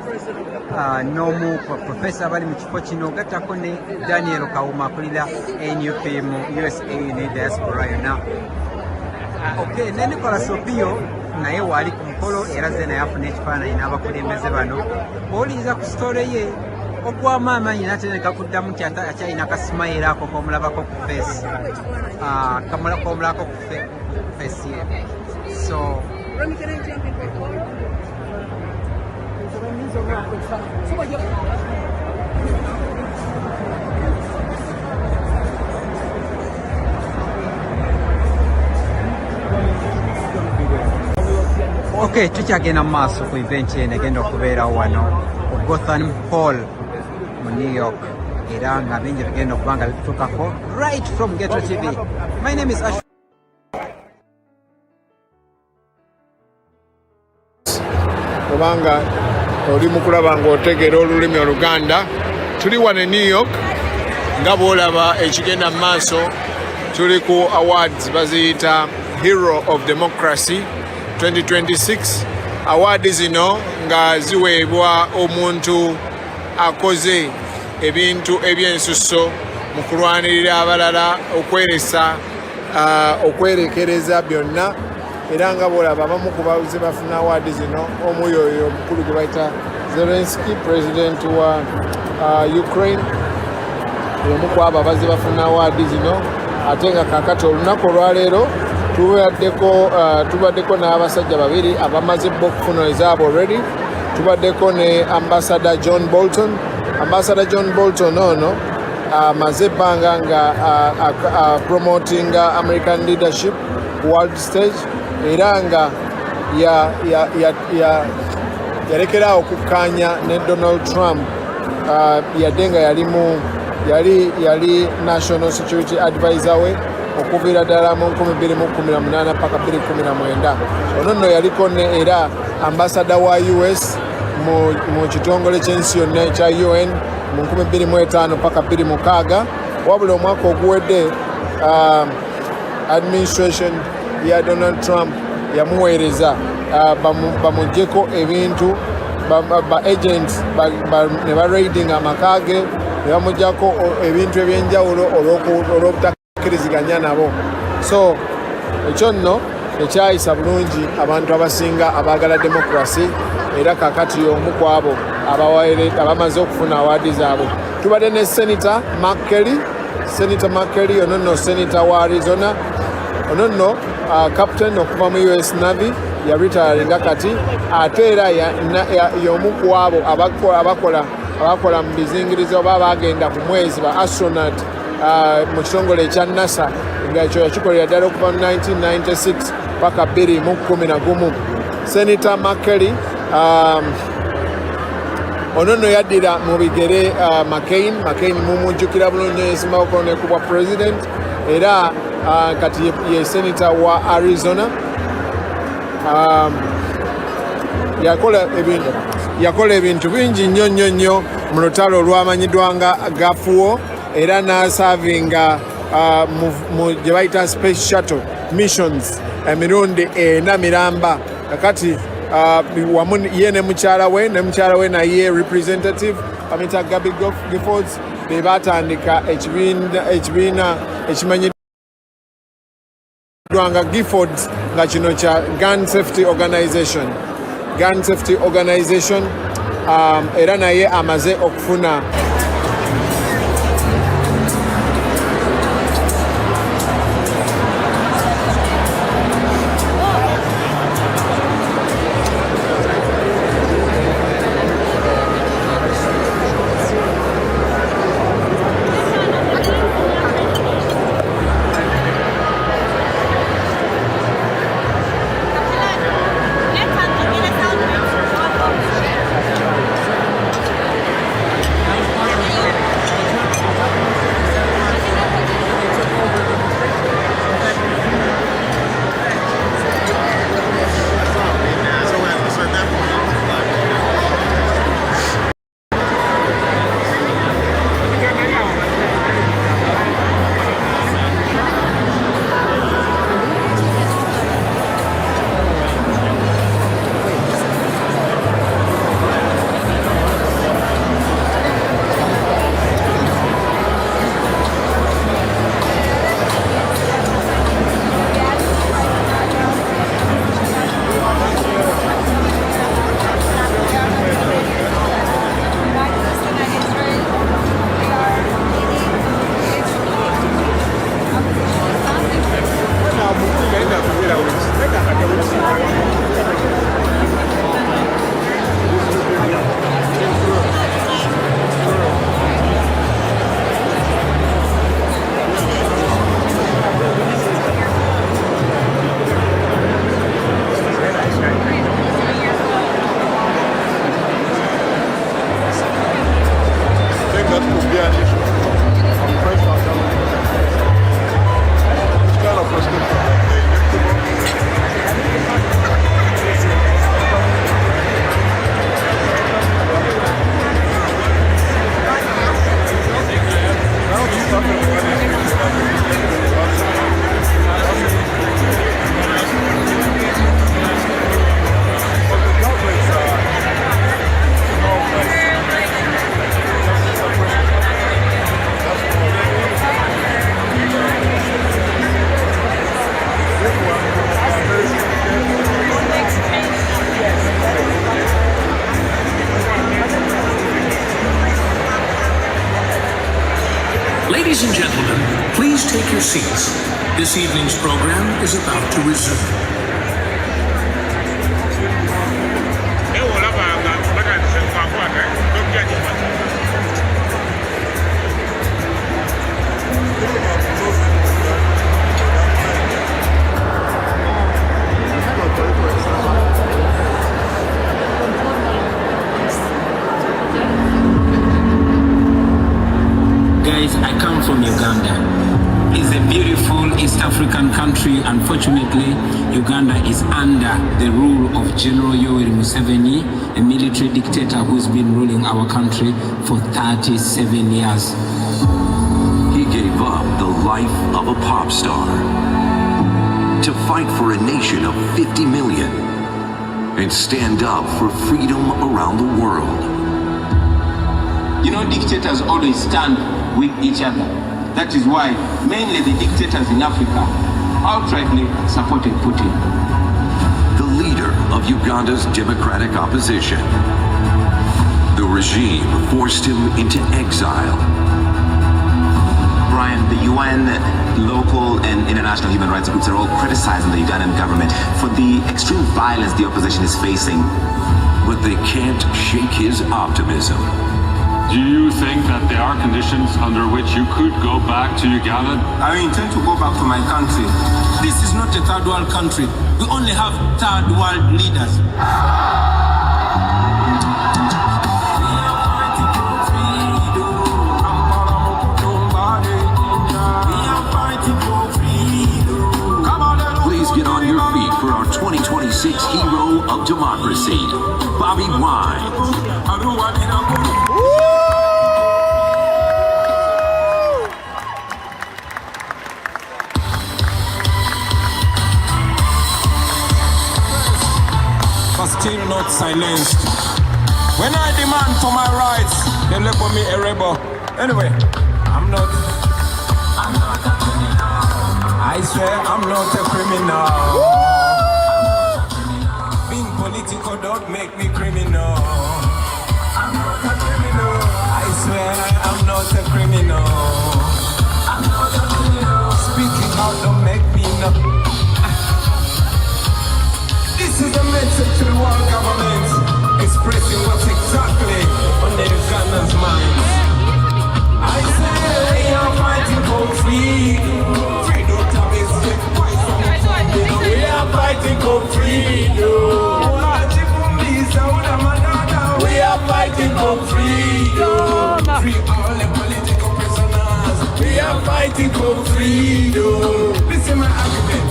n'omu professor abali mu kifo kino, gattako ne Daniel Kawuma akulira NUP mu USA ne diaspora yonna. Okay, ne Nicholas Opio naye waali ku mukolo era ze naye afuna ekifaananyi n'abakulembeze bano. Bw'oliriza ku sitole ye ogwamu amaanyi n'atereka kuddamu nti akyalina kasimayiro ako k'omulabako ku face, k'omulabako ku face ye. So okay, tukyagenda mu maaso ku event eno egenda okubeerawo wano ku Gotham Hall mu New York, era nga bingi bigenda okuba nga bitutukako right from Ghetto TV. My name is Ash.
obanga oli mu kulaba ng'otegeera olulimi Oluganda. Tuli wano e New York nga bw'olaba ekigenda mu maaso tuli ku awards baziyita Hero of Democracy 2026. Award zino nga ziweebwa omuntu akoze ebintu ebyensusso mu kulwanirira abalala okwerekereza byonna, era nga bw'olaba abamu ku baze bafuna award zino omu yoyo omukulu gwe bayita Zelensky, president wa Ukraine, omu ku abo abaze bafuna award zino. Ate nga kakati olunaku olwaleero tubaddeko n'abasajja babiri abamaze okufuna ezaabo already. Tubaddeko ne Ambassador John Bolton. Ambassador John Bolton ono amaze ebbanga nga promotinga American leadership world stage, era nga yalekera okukkaanya ne Donald Trump yadde nga yali national security advisor we okuviira ddala mu 2018 paka 2019. Ono nno yaliko ne era ambassador wa US mu kitongole ky'ensi yonna ekya UN mu 2005 paka 2006. Wabula omwaka oguwedde administration ya Donald Trump yamuweereza bamuggyeko ebintu ba agents ne baraiding amaka ge, ne bamuggyako ebintu ebyenjawulo olw'obutakkiriziganya nabo. So ekyo nno ekyayisa bulungi abantu abasinga abaagala demokrasi, era kakati y'omu ku abo abamaze okufuna awaadi zaabwe. Tubadde ne Senator Mark Kelly, ono nno Senator wa Arizona, ono nno captain okuva mu US Navy, ya retiringa kati, ate era y'omu ku abo abakola mu bizingirizi oba bagenda ku mwezi, ba astronaut mu kitongole ekya NASA, nga ekyo yakikolera ddala okuva mu 1996 paka 2011. Senator Mark Kelly ono nno yaddira mu bigere McCain mumujjukira bulungi, yesimako ne kubwa president, era kati ye senator wa Arizona. Yakola ebintu bingi nnyo mu lutalo olwamanyiddwa nga gafuwo, era n'asavinga mu gye bayita space shuttle missions emirundi 4 miramba. Kakati wamu ye ne mukyala we naye representative bamita Gabby Giffords be batandika ekibiina ekimanyiddwa nga Giffords, nga kino kya Gun Safety Organization, era naye amaze okufuna
Ladies and gentlemen, please take your seats. This evening's program is about to resume.
Guys, I come from Uganda. It's a beautiful East African country. Unfortunately, Uganda is under the rule of General Yoweri Museveni, a military dictator who's been ruling our country for 37 years.
He gave up the life of a pop star to fight for a nation of 50 million and stand up for freedom around the world.
You know, dictators always stand with each other. That is why mainly the dictators in Africa outrightly supported Putin.
The leader of Uganda's democratic opposition. The regime forced him into exile.
Brian, the UN, local and international human rights groups are all criticizing the Ugandan government for the extreme violence the opposition is facing.
But they can't shake his optimism.
Do you think that there are conditions under which you could go back to Uganda?
I intend to go back to my country. This is not a third world country. We only have third world leaders.
Please get on your feet for our 2026 Hero of Democracy, Bobiwine.
Still not silenced. When I demand for my rights, they label me a rebel. Anyway, I'm not a criminal. I swear I'm not a criminal. Being political don't make me criminal. I'm not a criminal. I swear I'm not a criminal. I'm not a criminal. Speaking out don't make me no. This is a message to the world government, expressing what's exactly on the Ugandan's minds. I say we are fighting for freedom. Freedom to be set by some. We are fighting for freedom. We are fighting for freedom. Free all the political prisoners. We are fighting for freedom. This is my argument.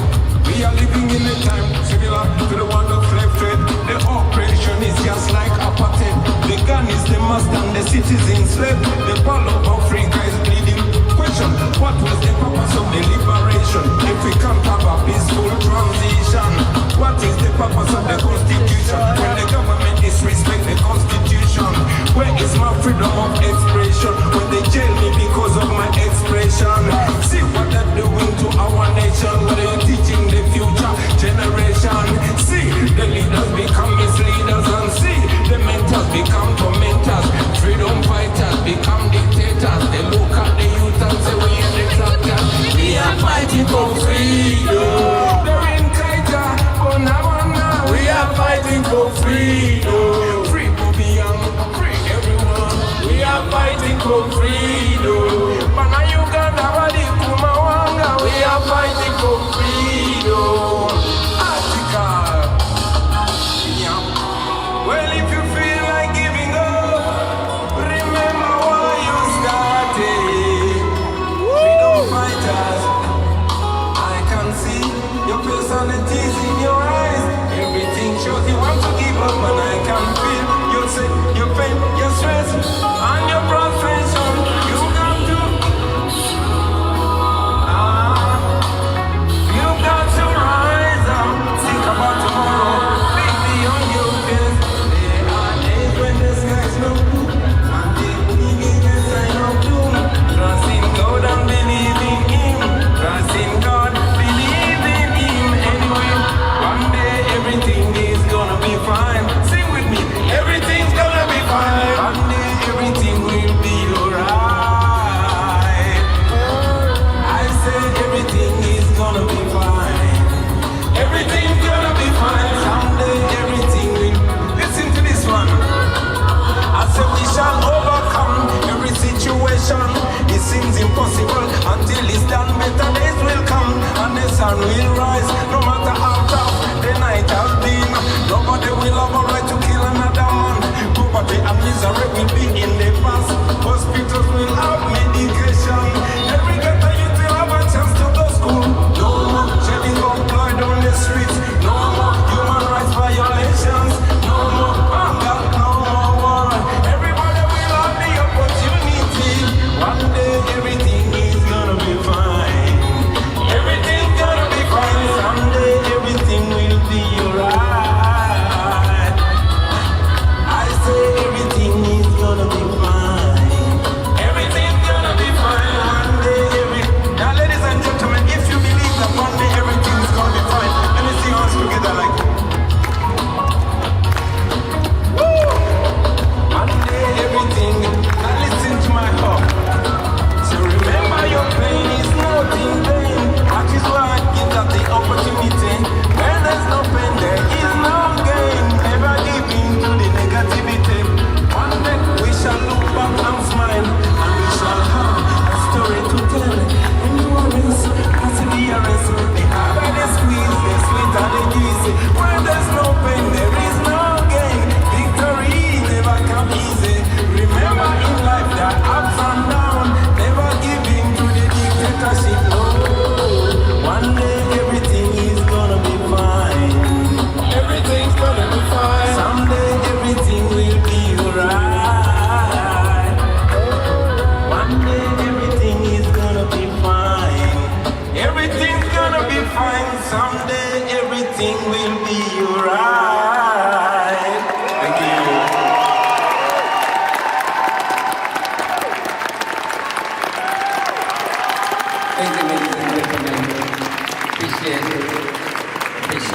We are living in a time similar to the one of slave trade. The operation is just like apartheid. The gun is the master and the citizens slave. The ball of Africa is bleeding. Question, what was the purpose of the liberation? If we can't have a peaceful transition, what is the purpose of the constitution? When the government disrespect the constitution, where is my freedom of expression? When they jail me because of my expression, see what they're doing to our nation. What are you teaching the future generation? See the leaders become misleaders, and see the mentors become tormentors. Freedom fighters become dictators. They look at the youth and say we are the tractors. We are fighting for freedom. They're in Kaita, Bonabana. We are fighting for freedom. Free Bobiwine, free everyone. We are fighting for freedom. Bana Uganda, Badi Muwonge. We are fighting for freedom. Article. Yeah. Well, if you feel like giving up, remember why you started. Freedom fighters. I can see your personalities in your eyes. Everything shows you want to give up, and I can feel your pain, your stress, and your frustration. You got to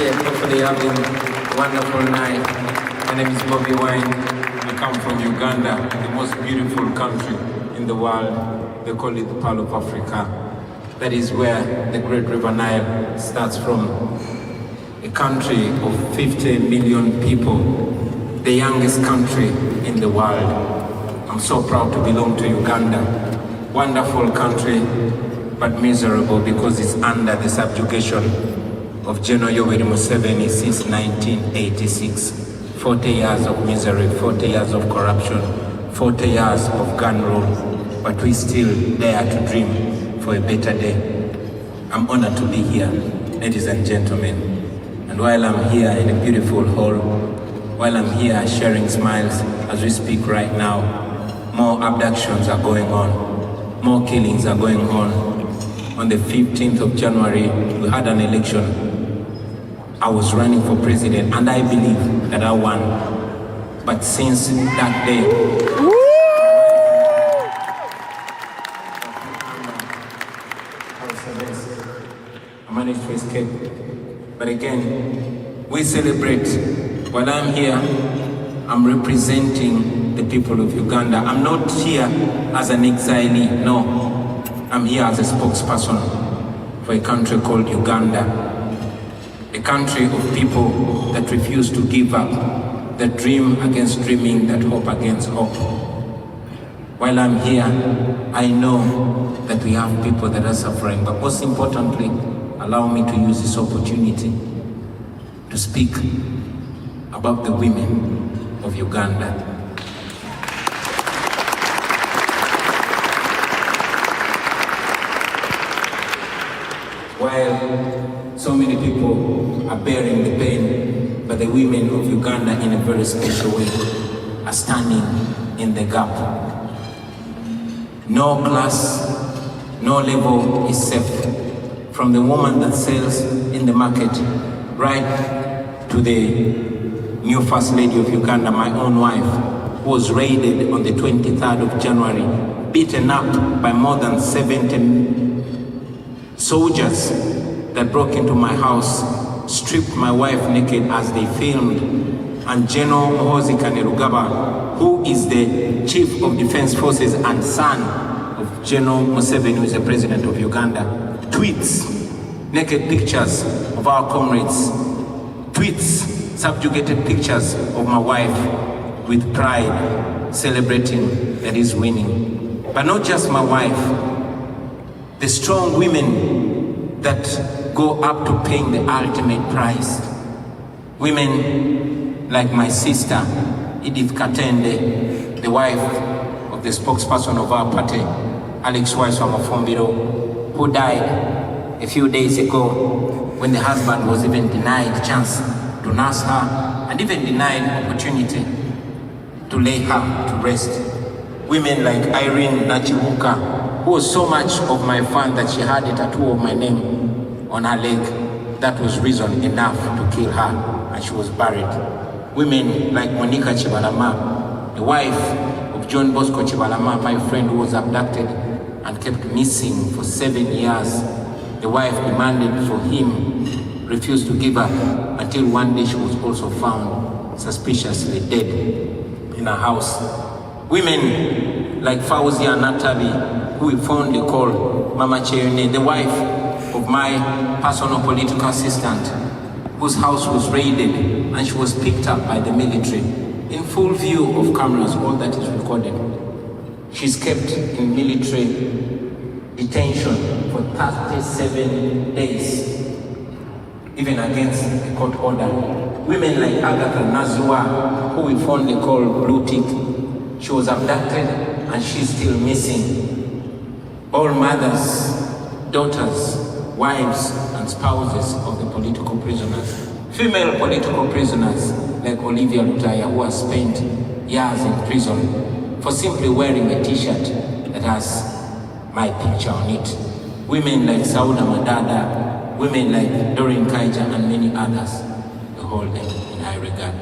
appreciate hopefully having a wonderful night. My name is Bobiwine. I come from Uganda, the most beautiful country in the world. They call it the Pearl of Africa. That is where the Great River Nile starts from. A country of 50 million people, the youngest country in the world. I'm so proud to belong to Uganda. Wonderful country, but miserable because it's under the subjugation of General Yoweri Museveni since 1986. 40 years of misery, 40 years of corruption, 40 years of gun rule, but we still dare to dream for a better day. I'm honored to be here, ladies and gentlemen. And while I'm here in a beautiful hall, while I'm here sharing smiles as we speak right now, more abductions are going on, more killings are going on. On the 15th of January, we had an election. I was running for president and I believe that I won. But since that day, I managed to escape. But again, we celebrate. While I'm here, I'm representing the people of Uganda. I'm not here as an exilee, no. I'm here as a spokesperson for a country called Uganda. A country of people that refuse to give up, that dream against dreaming, that hope against hope. While I'm here, I know that we have people that are suffering, but most importantly, allow me to use this opportunity to speak about the women of Uganda. While so many people are bearing the pain, but the women of Uganda in a very special way are standing in the gap. No class, no level is safe. From the woman that sells in the market right to the new First Lady of Uganda, my own wife, who was raided on the 23rd of January, beaten up by more than 70 soldiers that broke into my house, stripped my wife naked as they filmed. And General Muhoozi Kainerugaba, who is the Chief of Defense Forces and son of General Museveni, who is the President of Uganda, tweets naked pictures of our comrades, tweets subjugated pictures of my wife with pride, celebrating that he's winning. But not just my wife, the strong women that go up to paying the ultimate price. Women like my sister, Edith Katende, the wife of the spokesperson of our party, Alex Wise Wamafumbiro, who died a few days ago when the husband was even denied chance to nurse her and even denied opportunity to lay her to rest. Women like Irene Nachibuka, who was so much of my fan that she had a tattoo of my name on her leg. That was reason enough to kill her, and she was buried. Women like Monica Chibalama, the wife of John Bosco Chibalama, my friend who was abducted and kept missing for 7 years. The wife demanded for him, refused to give up, until one day she was also found suspiciously dead in her house. Women like Fauzia Natabi, who we fondly call Mama Cheyone, the wife of my personal political assistant, whose house was raided and she was picked up by the military in full view of cameras, all that is recorded. She's kept in military detention for 37 days, even against a court order. Women like Agatha Nazua, who we fondly call Blue Tick, she was abducted and she's still missing. All mothers, daughters, wives and spouses of the political prisoners. Female political prisoners like Olivia Lutaya, who has spent years in prison for simply wearing a t-shirt that has my picture on it. Women like Sauda Madada, women like Doreen Kaija and many others, we hold them in high regard.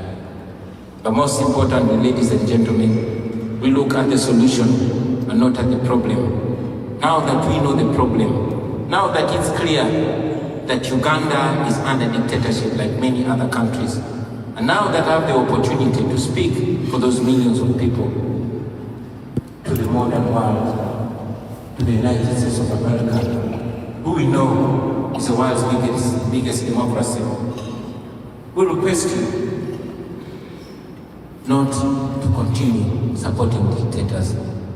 But most importantly, ladies and gentlemen, we look at the solution and not at the problem. Now that we know the problem, now that it's clear that Uganda is under dictatorship like many other countries. And now that I have the opportunity to speak for those millions of people, to the modern world, to the United States of America, who we know is the world's biggest democracy, we request you not to continue supporting dictators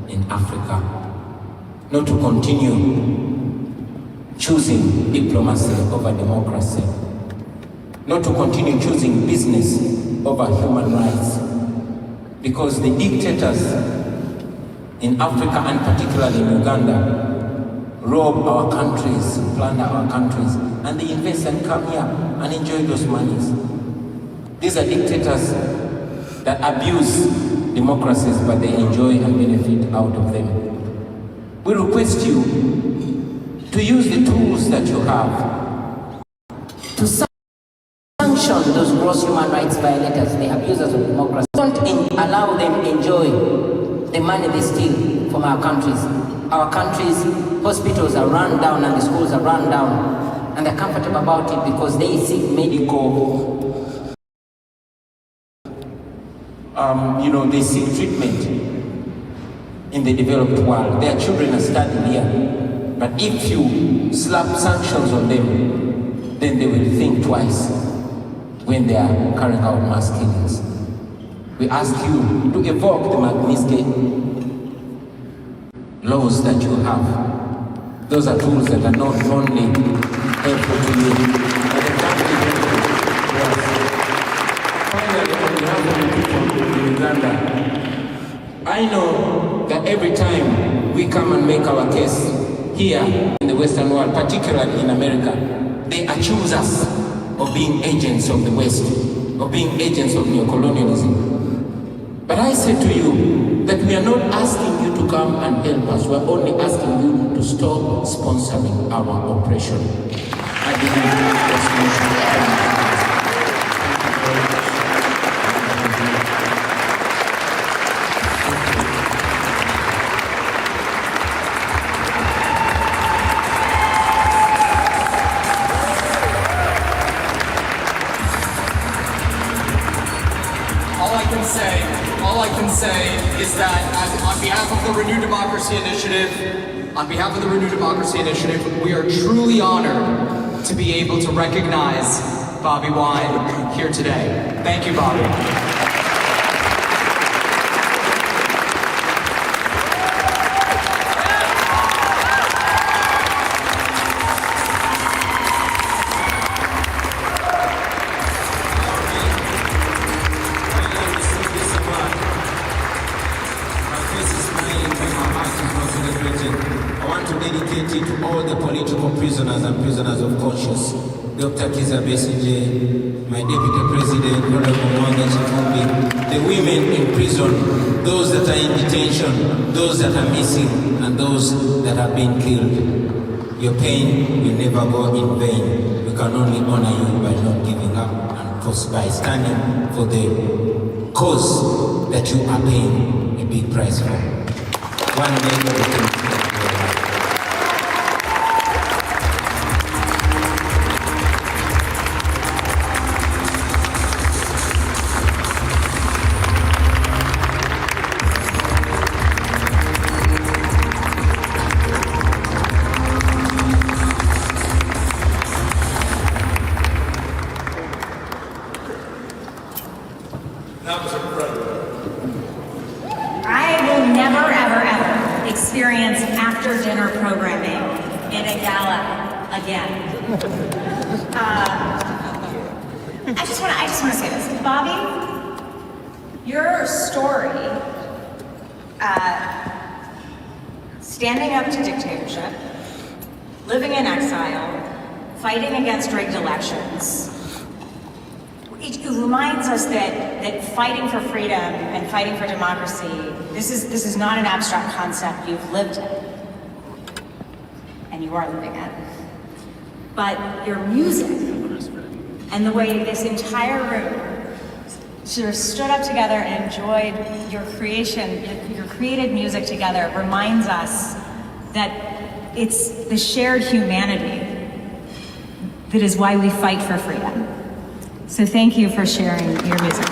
in Africa, not to continue choosing diplomacy over democracy, not to continue choosing business over human rights, because the dictators in Africa and particularly in Uganda rob our countries, plunder our countries, and they invest and come here and enjoy those monies. These are dictators that abuse democracies, but they enjoy and benefit out of them. We request you to use the tools that you have to sanction those gross human rights violators, the abusers of democracy. Don't allow them to enjoy the money they steal from our countries. Our countries' hospitals are run down and the schools are run down, and they're comfortable about it because they seek medical, they seek treatment in the developed world. Their children are studying here. But if you slap sanctions on them, then they will think twice when they are carrying out mass killings. We ask you to evoke the Magnitsky laws that you have. Those are tools that are not only helpful to you, but they can be helpful to us. Finally, on behalf of the people in Uganda, I know that every time we come and make our case here in the Western world, particularly in America, they accuse us of being agents of the West, of being agents of neocolonialism. But I say to you that we are not asking you to come and help us. We are only asking you to stop sponsoring our oppression. I believe
All I can say is that on behalf of the Renew Democracy Initiative, we are truly honored to be able to recognize Bobiwine here today. Thank you, Bobby.
Prisoners and prisoners of conscience, Dr. Kiza Besigye, my deputy president, Honorable Muwonge, the women in prison, those that are in detention, those that are missing, and those that have been killed. Your pain will never go in vain. We can only honor you by not giving up and by standing for the cause that you are paying a big price for. One day we can.
I will never, ever, ever experience after-dinner programming in a gala again. I just want to say this, Bobby. Your story, standing up to dictatorship, living in exile, fighting against rigged elections. It reminds us that fighting for freedom and fighting for democracy, this is not an abstract concept. You've lived it, and you are living it. But your music and the way this entire room sort of stood up together and enjoyed your creation, your created music together, reminds us that it's the shared humanity that is why we fight for freedom. So thank you for sharing your music.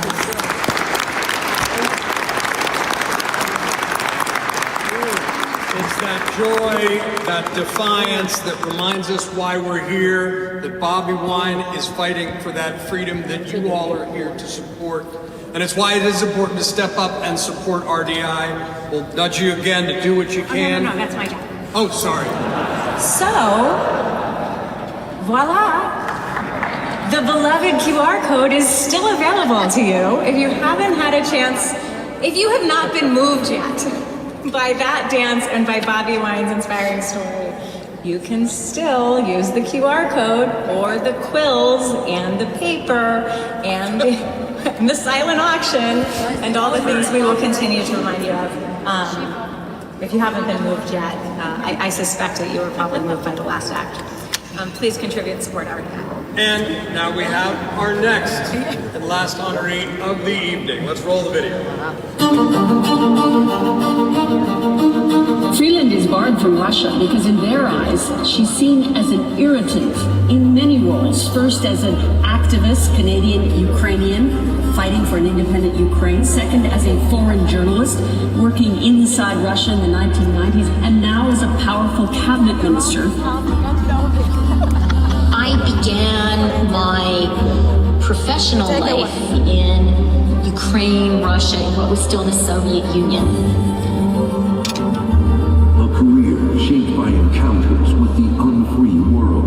It's that joy, that defiance that reminds us why we're here, that Bobiwine is fighting for that freedom that you all are here to support. And it's why it is important to step up and support RDI. We'll nudge you again to do what you can.
No, that's my job.
Oh, sorry.
So, voila. The beloved QR code is still available to you if you haven't had a chance, if you have not been moved yet by that dance and by Bobiwine's inspiring story. You can still use the QR code or the quills and the paper and the silent auction and all the things we will continue to remind you of. If you haven't been moved yet, I suspect that you were probably moved by the last act. Please contribute and support RDI.
And now we have our next and last honoree of the evening. Let's roll the video.
Freeland is barred from Russia because in their eyes, she's seen as an irritant in many roles. First as an activist, Canadian-Ukrainian, fighting for an independent Ukraine. Second as a foreign journalist, working inside Russia in the 1990s. And now as a powerful cabinet minister.
I began my professional life in Ukraine, Russia, and what was still the Soviet Union.
A career shaped by encounters with the unfree world.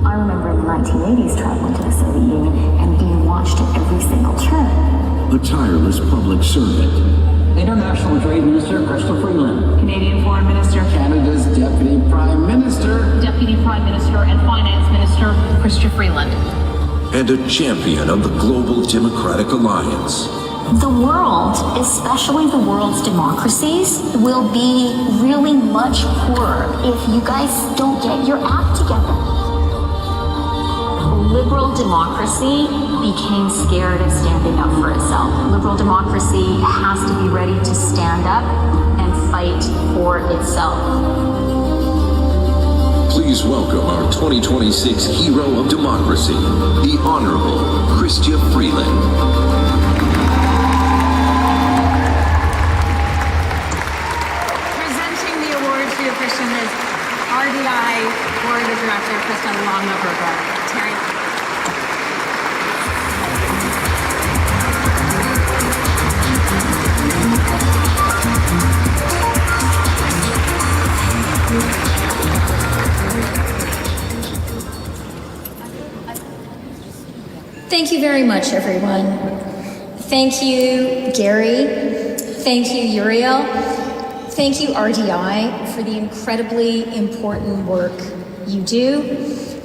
I remember in the 1980s traveling to the Soviet Union and being watched at every single turn.
A tireless public servant.
International Trade Minister Chrystia Freeland.
Canadian Foreign Minister.
Canada's Deputy Prime Minister.
Deputy Prime Minister and Finance Minister Chrystia Freeland.
And a champion of the Global Democratic Alliance.
The world, especially the world's democracies, will be really much poorer if you guys don't get your act together. Liberal democracy became scared of standing up for itself. Liberal democracy has to be ready to stand up and fight for itself.
Please welcome our 2026 Hero of Democracy, the Honorable Chrystia Freeland.
Presenting the award to Christian is RDI Board of Director Kristen Longnover. Terry.
Thank you very much, everyone. Thank you, Gary. Thank you, Uriel. Thank you, RDI, for the incredibly important work you do.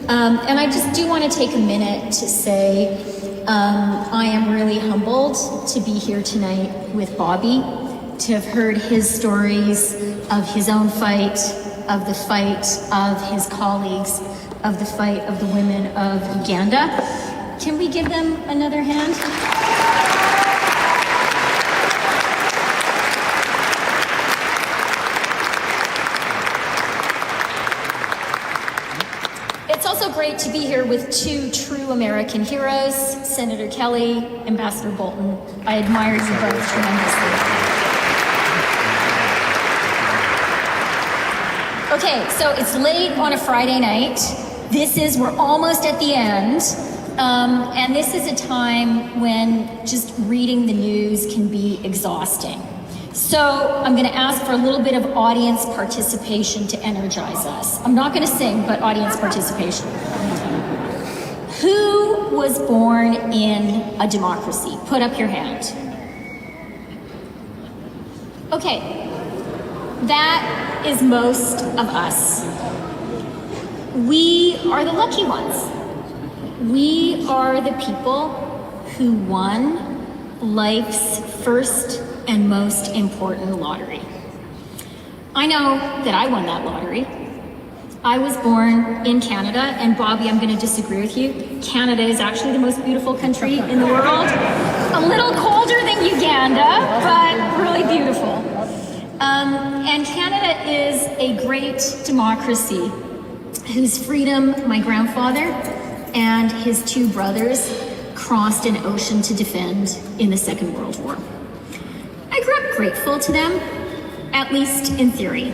And I just do want to take a minute to say I am really humbled to be here tonight with Bobby, to have heard his stories of his own fight, of the fight of his colleagues, of the fight of the women of Uganda. Can we give them another hand? It's also great to be here with two true American heroes, Senator Kelly, Ambassador Bolton. I admire you both tremendously. Okay, so it's late on a Friday night. We're almost at the end. And this is a time when just reading the news can be exhausting. So I'm going to ask for a little bit of audience participation to energize us. I'm not going to sing, but audience participation. Who was born in a democracy? Put up your hand. Okay, that is most of us. We are the lucky ones. We are the people who won life's first and most important lottery. I know that I won that lottery. I was born in Canada, and Bobby, I'm going to disagree with you. Canada is actually the most beautiful country in the world. A little colder than Uganda, but really beautiful. And Canada is a great democracy whose freedom my grandfather and his two brothers crossed an ocean to defend in the Second World War. I grew up grateful to them, at least in theory.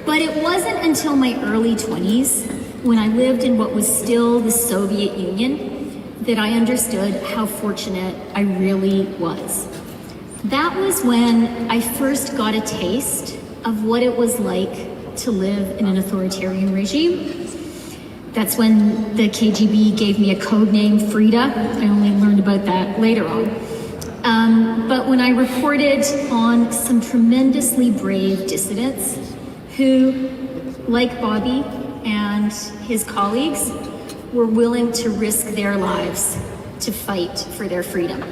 But it wasn't until my early 20s, when I lived in what was still the Soviet Union, that I understood how fortunate I really was. That was when I first got a taste of what it was like to live in an authoritarian regime. That's when the KGB gave me a code name, Frida. I only learned about that later on. But when I reported on some tremendously brave dissidents who, like Bobby and his colleagues, were willing to risk their lives to fight for their freedom.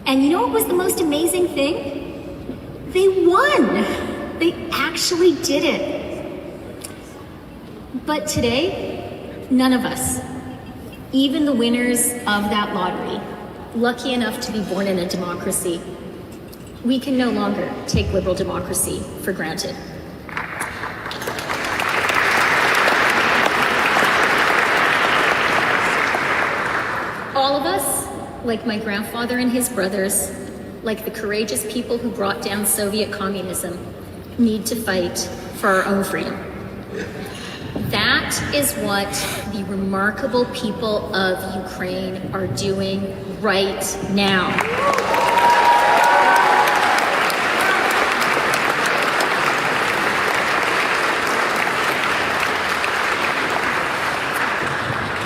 And you know what was the most amazing thing? They won! They actually did it. But today, none of us, even the winners of that lottery, lucky enough to be born in a democracy, we can no longer take liberal democracy for granted. All of us, like my grandfather and his brothers, like the courageous people who brought down Soviet communism, need to fight for our own freedom. That is what the remarkable people of Ukraine are doing right now.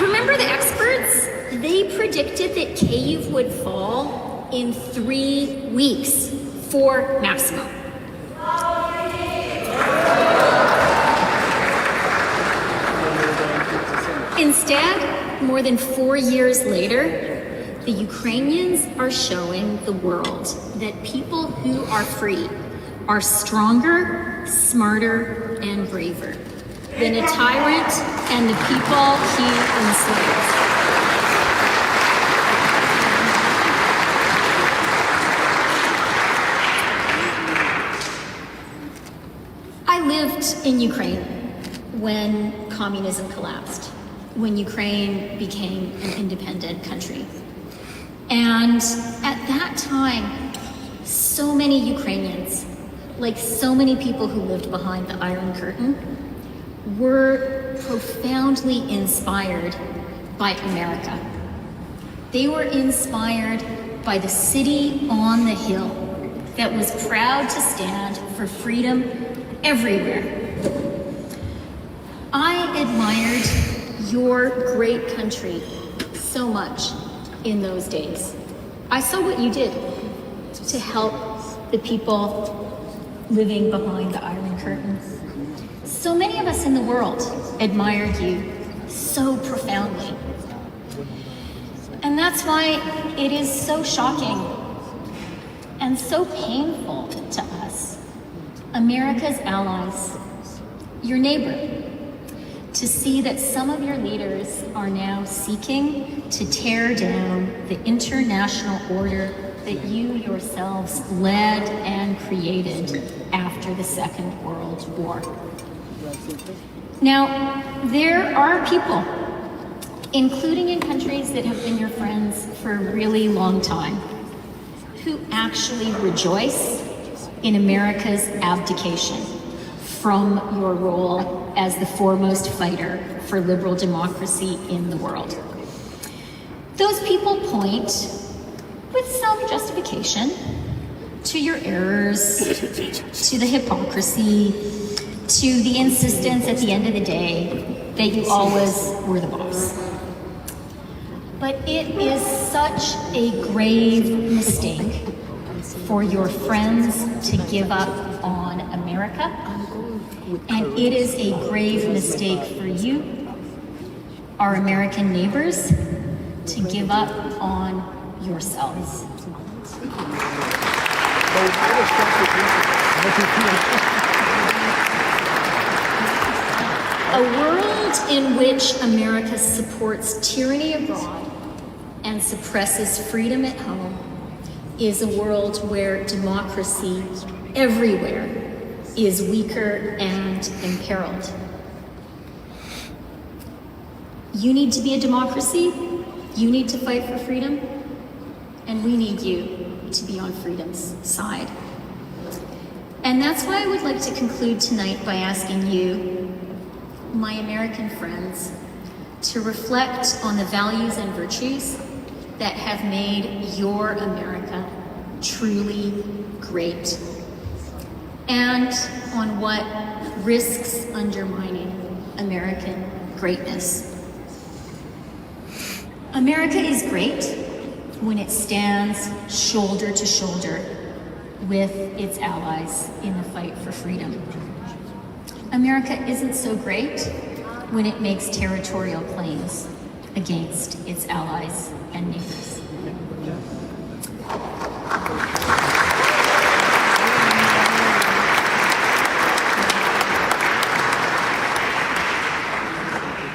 Remember the experts? They predicted that Kyiv would fall in 3 weeks, 4 maximum. Instead, more than 4 years later, the Ukrainians are showing the world that people who are free are stronger, smarter, and braver than a tyrant and the people he enslaves. I lived in Ukraine when communism collapsed, when Ukraine became an independent country. And at that time, so many Ukrainians, like so many people who lived behind the Iron Curtain, were profoundly inspired by America. They were inspired by the city on the hill that was proud to stand for freedom everywhere. I admired your great country so much in those days. I saw what you did to help the people living behind the Iron Curtain. So many of us in the world admired you so profoundly. And that's why it is so shocking and so painful to us, America's allies, your neighbor, to see that some of your leaders are now seeking to tear down the international order that you yourselves led and created after the Second World War. Now, there are people, including in countries that have been your friends for a really long time, who actually rejoice in America's abdication from your role as the foremost fighter for liberal democracy in the world. Those people point, with some justification, to your errors, to the hypocrisy, to the insistence at the end of the day that you always were the boss. But it is such a grave mistake for your friends to give up on America, and it is a grave mistake for you, our American neighbors, to give up on yourselves. A world in which America supports tyranny abroad and suppresses freedom at home is a world where democracy everywhere is weaker and imperiled. You need to be a democracy, you need to fight for freedom, and we need you to be on freedom's side. And that's why I would like to conclude tonight by asking you, my American friends, to reflect on the values and virtues that have made your America truly great, and on what risks undermining American greatness. America is great when it stands shoulder to shoulder with its allies in the fight for freedom. America isn't so great when it makes territorial claims against its allies and neighbors.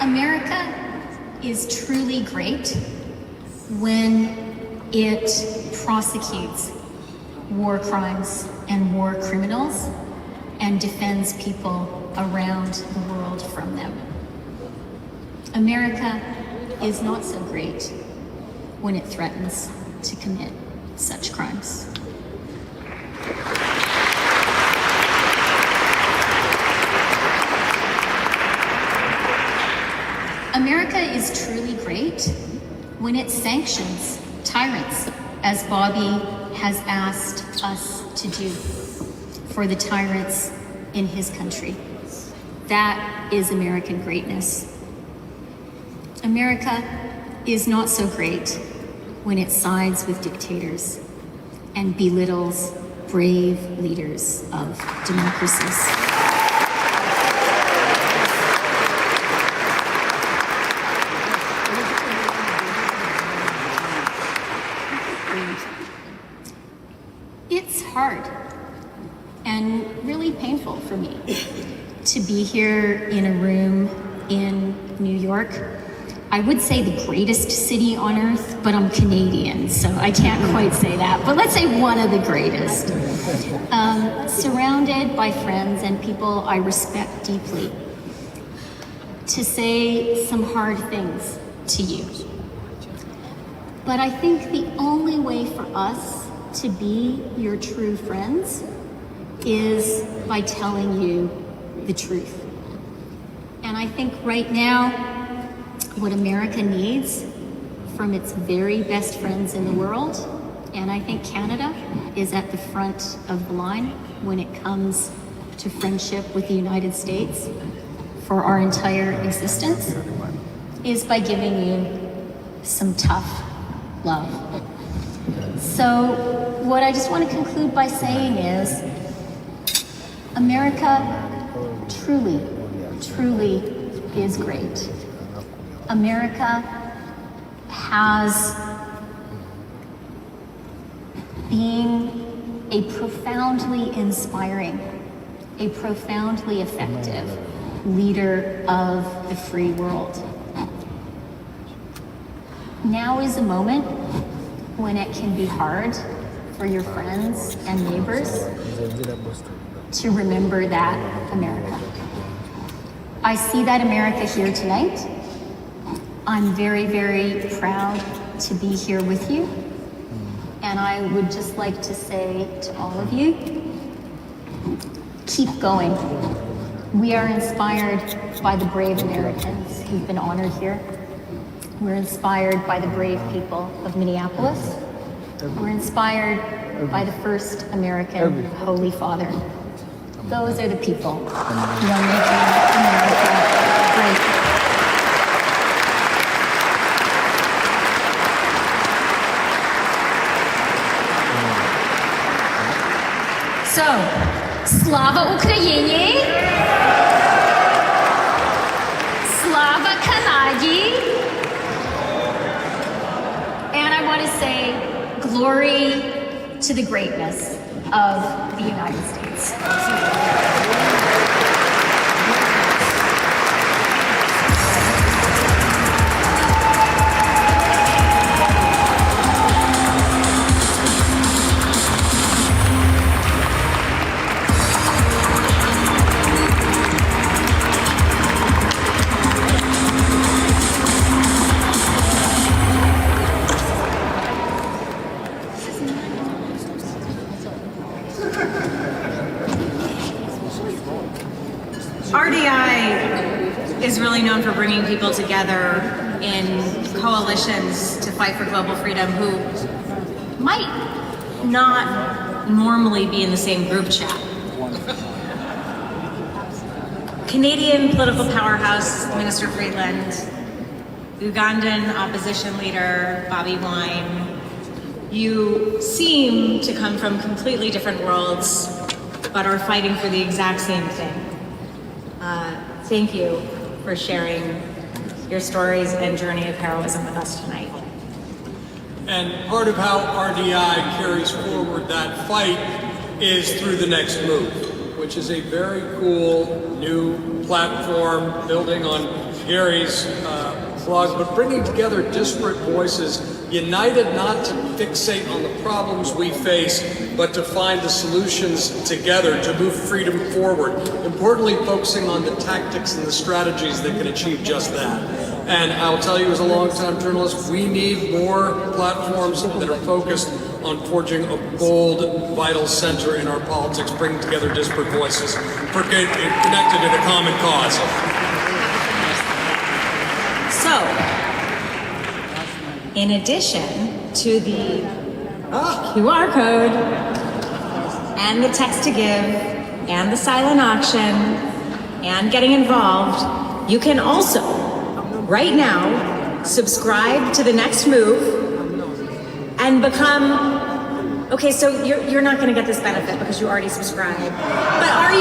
America is truly great when it prosecutes war crimes and war criminals and defends people around the world from them. America is not so great when it threatens to commit such crimes. America is truly great when it sanctions tyrants, as Bobby has asked us to do for the tyrants in his country. That is American greatness. America is not so great when it sides with dictators and belittles brave leaders of democracies. It's hard and really painful for me to be here in a room in New York. I would say the greatest city on earth, but I'm Canadian, so I can't quite say that. But let's say one of the greatest. Surrounded by friends and people I respect deeply, to say some hard things to you. But I think the only way for us to be your true friends is by telling you the truth. And I think right now, what America needs from its very best friends in the world, and I think Canada is at the front of the line when it comes to friendship with the United States for our entire existence, is by giving you some tough love. So what I just want to conclude by saying is, America truly, truly is great. America has been a profoundly inspiring, a profoundly effective leader of the free world. Now is a moment when it can be hard for your friends and neighbors to remember that America. I see that America here tonight. I'm very, very proud to be here with you. And I would just like to say to all of you, keep going. We are inspired by the brave Americans who've been honored here. We're inspired by the brave people of Minneapolis. We're inspired by the first American Holy Father. Those are the people who are making America great. So, Slava Ukraini! Slava Kanadi! And I want to say glory to the greatness of the United States.
RDI is really known for bringing people together in coalitions to fight for global freedom who might not normally be in the same group chat. Canadian political powerhouse Minister Freeland, Ugandan opposition leader Bobiwine, you seem to come from completely different worlds, but are fighting for the exact same thing. Thank you for sharing your stories and journey of heroism with us tonight.
And part of how RDI carries forward that fight is through the Next Move, which is a very cool new platform building on Gary's plug, but bringing together disparate voices, united not to fixate on the problems we face, but to find the solutions together to move freedom forward. Importantly, focusing on the tactics and the strategies that can achieve just that. And I'll tell you as a longtime journalist, we need more platforms that are focused on forging a bold, vital center in our politics, bringing together disparate voices, connected in a common cause.
So, in addition to the QR code and the text to give and the silent auction and getting involved, you can also, right now, subscribe to The Next Move and become, okay, so you're not gonna get this benefit because you already subscribed, but are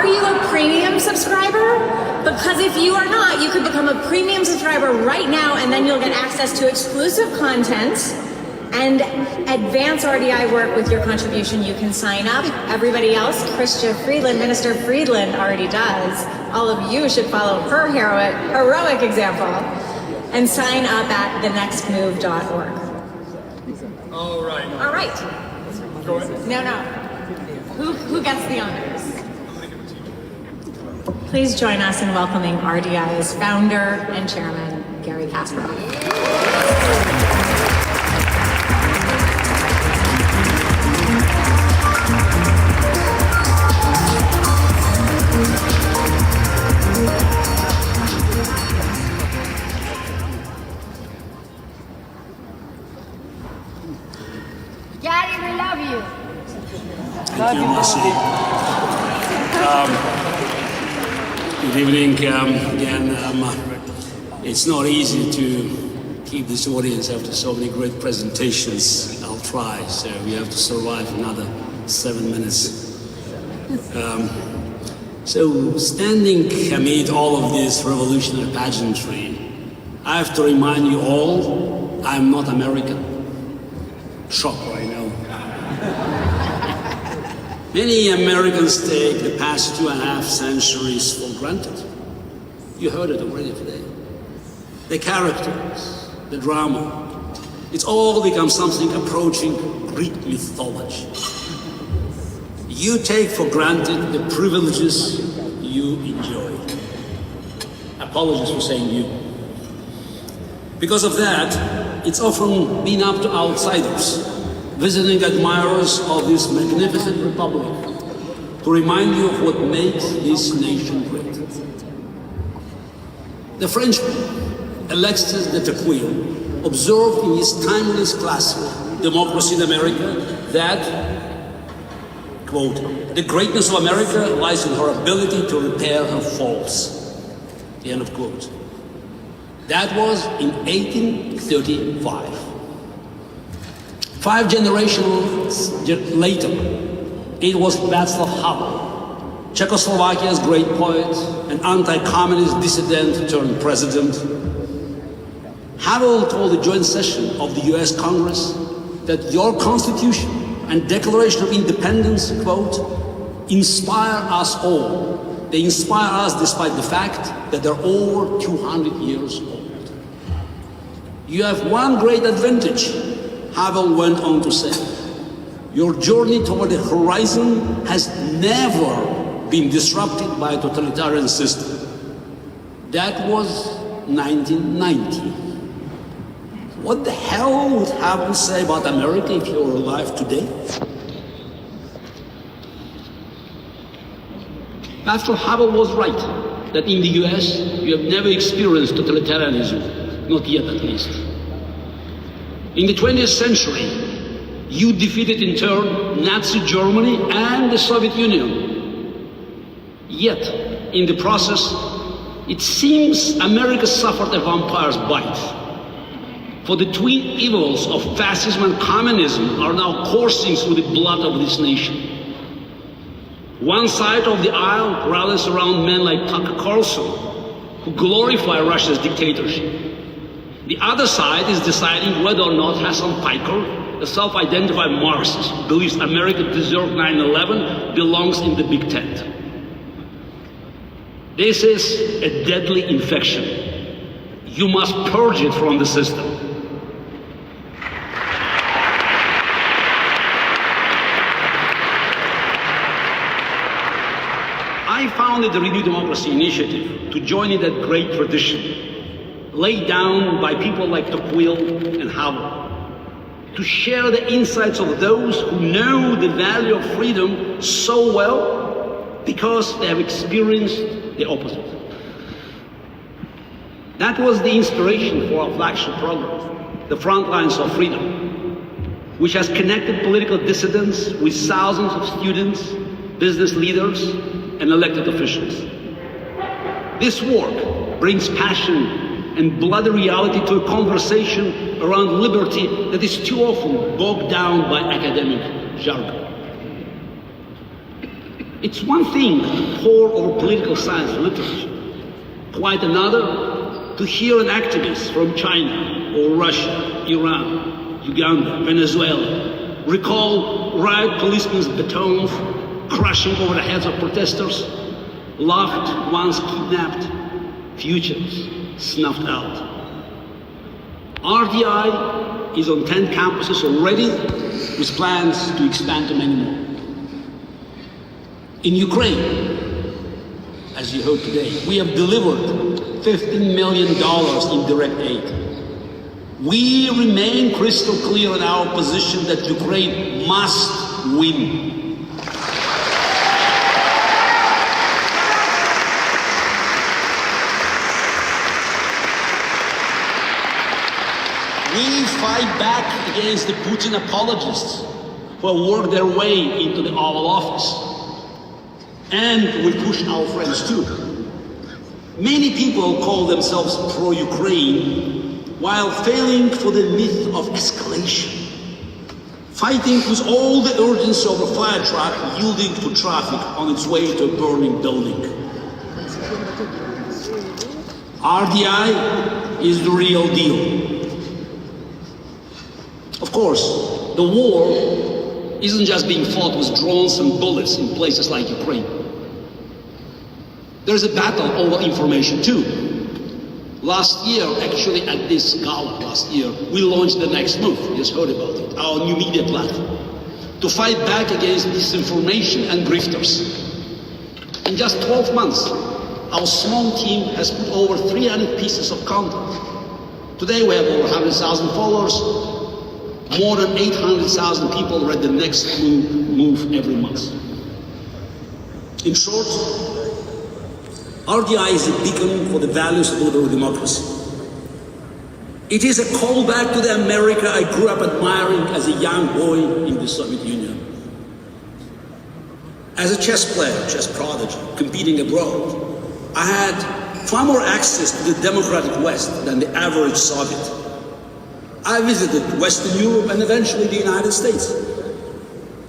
you a premium subscriber? Because if you are not, you could become a premium subscriber right now, and then you'll get access to exclusive content and advance RDI work with your contribution. You can sign up. Everybody else, Freeland, Minister Freeland already does. All of you should follow her heroic example and sign up at thenextmove.org.
All right.
All right.
Go ahead.
No. Who gets the honors? Please join us in welcoming RDI's founder and chairman, Gary Kasparov.
Gary, we love you.
Thank you, Marcy. Good evening again. It's not easy to keep this audience after so many great presentations. I'll try, so we have to survive another 7 minutes. So standing amid all of this revolutionary pageantry, I have to remind you all, I'm not American. Shock right now. Many Americans take the past 2.5 centuries for granted. You heard it already today. The characters, the drama, it's all become something approaching Greek mythology. You take for granted the privileges you enjoy. Apologies for saying you. Because of that, it's often been up to outsiders, visiting admirers of this magnificent republic, to remind you of what makes this nation great. The Frenchman, Alexis de Tocqueville, observed in his timeless classic, Democracy in America, that, quote, the greatness of America lies in her ability to repair her faults, the end of quote. That was in 1835. 5 generations later, it was Václav Havel, Czechoslovakia's great poet, an anti-communist dissident turned president. Havel told the joint session of the US Congress that your Constitution and Declaration of Independence, quote, inspire us all. They inspire us despite the fact that they're over 200 years old. You have one great advantage, Havel went on to say. Your journey toward the horizon has never been disrupted by a totalitarian system. That was 1990. What the hell would Havel say about America if he were alive today? Pastor Havel was right that in the US you have never experienced totalitarianism, not yet at least. In the 20th century, you defeated in turn Nazi Germany and the Soviet Union. Yet, in the process, it seems America suffered a vampire's bite. For the twin evils of fascism and communism are now coursing through the blood of this nation. One side of the aisle rallies around men like Tucker Carlson, who glorify Russia's dictatorship. The other side is deciding whether or not Hassan Piker, a self-identified Marxist, believes America deserved 9/11, belongs in the Big Tent. This is a deadly infection. You must purge it from the system. I founded the Renew Democracy Initiative to join in that great tradition, laid down by people like Tocqueville and Havel, to share the insights of those who know the value of freedom so well because they have experienced the opposite. That was the inspiration for our flagship program, The Front Lines of Freedom, which has connected political dissidents with thousands of students, business leaders, and elected officials. This work brings passion and bloody reality to a conversation around liberty that is too often bogged down by academic jargon. It's one thing to pore over political science literature, quite another to hear an activist from China or Russia, Iran, Uganda, Venezuela recall riot policemen's batons crashing over the heads of protesters, loved ones kidnapped, futures snuffed out. RDI is on 10 campuses already, with plans to expand to many more. In Ukraine, as you heard today, we have delivered $15 million in direct aid. We remain crystal clear in our position that Ukraine must win. We fight back against the Putin apologists who have worked their way into the Oval Office. And we push our friends too. Many people call themselves pro-Ukraine while failing for the myth of escalation, fighting with all the urgency of a fire truck yielding to traffic on its way to a burning building. RDI is the real deal. Of course, the war isn't just being fought with drones and bullets in places like Ukraine. There's a battle over information too. Last year, actually at this gala last year, we launched the Next Move, you just heard about it, our new media platform, to fight back against disinformation and grifters. In just 12 months, our small team has put over 300 pieces of content. Today we have over 100,000 followers. More than 800,000 people read the Next Move every month. In short, RDI is a beacon for the values of liberal democracy. It is a callback to the America I grew up admiring as a young boy in the Soviet Union. As a chess player, chess prodigy, competing abroad, I had far more access to the democratic West than the average Soviet. I visited Western Europe and eventually the United States,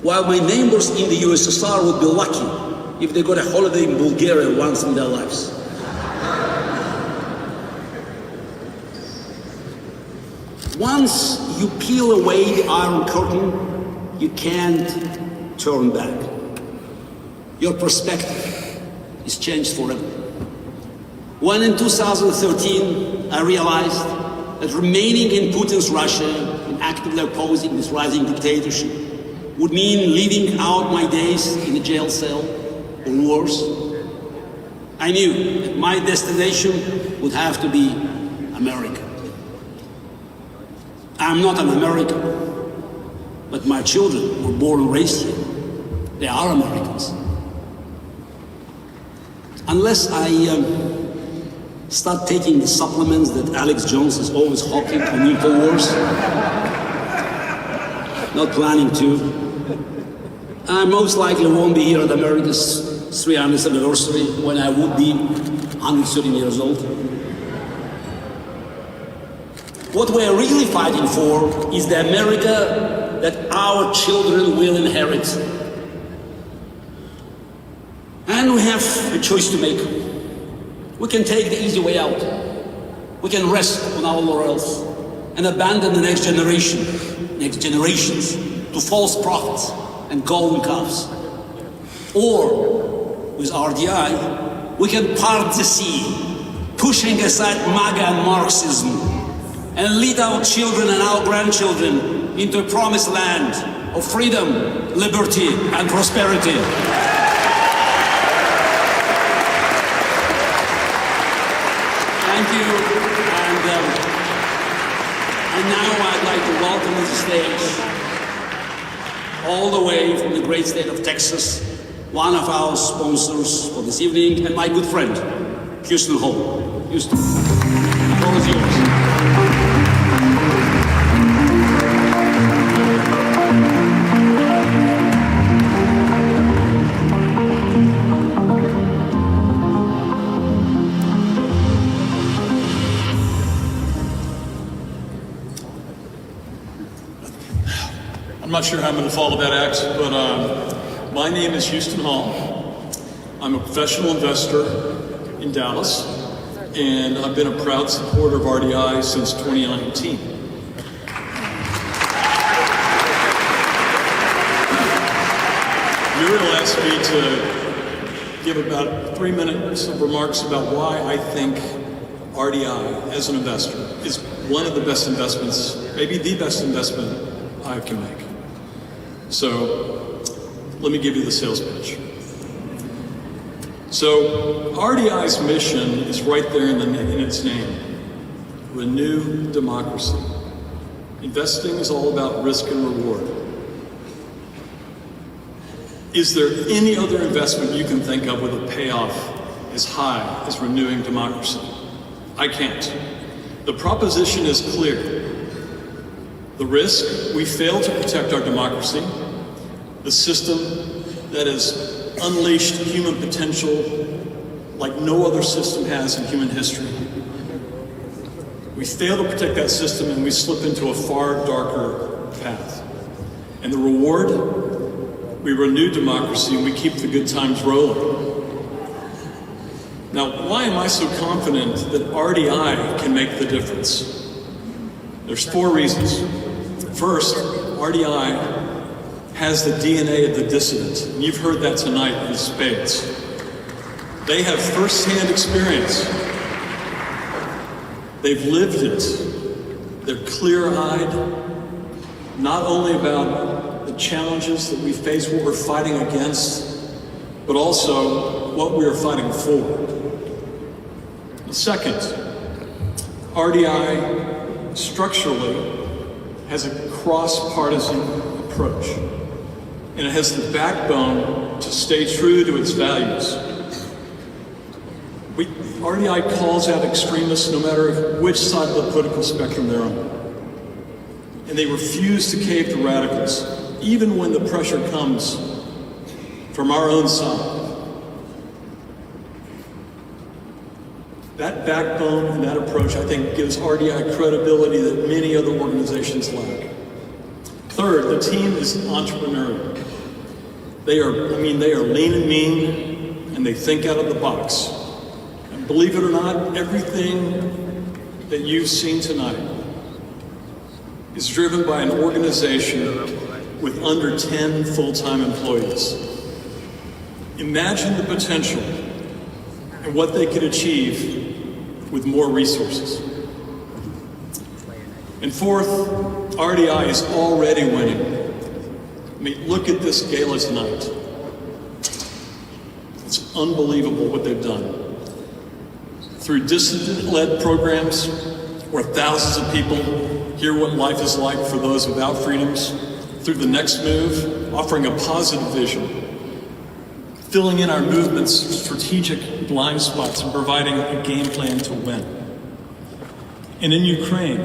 while my neighbors in the USSR would be lucky if they got a holiday in Bulgaria once in their lives. Once you peel away the Iron Curtain, you can't turn back. Your perspective is changed forever. When in 2013 I realized that remaining in Putin's Russia and actively opposing this rising dictatorship would mean living out my days in a jail cell or worse, I knew that my destination would have to be America. I'm not an American, but my children were born and raised here. They are Americans. unless I start taking the supplements that Alex Jones is always hawking on InfoWars, not planning to, I most likely won't be here at America's 300th anniversary when I would be 113 years old. What we're really fighting for is the America that our children will inherit. And we have a choice to make. We can take the easy way out. We can rest on our laurels and abandon the next generations to false prophets and golden calves. Or, with RDI, we can part the sea, pushing aside MAGA and Marxism, and lead our children and our grandchildren into a promised land of freedom, liberty, and prosperity. Thank you, and now I'd like to welcome to the stage, all the way from the great state of Texas, one of our sponsors for this evening, and my good friend, Houston Hall. Houston, the floor is yours.
I'm not sure how I'm going to follow that act, but my name is Houston Hall. I'm a professional investor in Dallas, and I've been a proud supporter of RDI since 2019. Muriel asked me to give about 3 minutes of remarks about why I think RDI, as an investor, is one of the best investments, maybe the best investment I can make. So, let me give you the sales pitch. So, RDI's mission is right there in its name. Renew democracy. Investing is all about risk and reward. Is there any other investment you can think of with a payoff as high as renewing democracy? I can't. The proposition is clear. The risk, we fail to protect our democracy, the system that has unleashed human potential like no other system has in human history. We fail to protect that system and we slip into a far darker path. And the reward, we renew democracy and we keep the good times rolling. Now, why am I so confident that RDI can make the difference? There's 4 reasons. First, RDI has the DNA of the dissident, and you've heard that tonight in spades. They have first-hand experience. They've lived it. They're clear-eyed, not only about the challenges that we face, what we're fighting against, but also what we are fighting for. Second, RDI structurally has a cross-partisan approach, and it has the backbone to stay true to its values. RDI calls out extremists no matter which side of the political spectrum they're on, and they refuse to cave to radicals, even when the pressure comes from our own side. That backbone and that approach, I think, gives RDI credibility that many other organizations lack. Third, the team is entrepreneurial. They are lean and mean, and they think out of the box. And believe it or not, everything that you've seen tonight is driven by an organization with under 10 full-time employees. Imagine the potential and what they could achieve with more resources. And fourth, RDI is already winning. I mean, look at this gala tonight. It's unbelievable what they've done. Through dissident-led programs where thousands of people hear what life is like for those without freedoms, through the next move, offering a positive vision, filling in our movement's strategic blind spots and providing a game plan to win. And in Ukraine,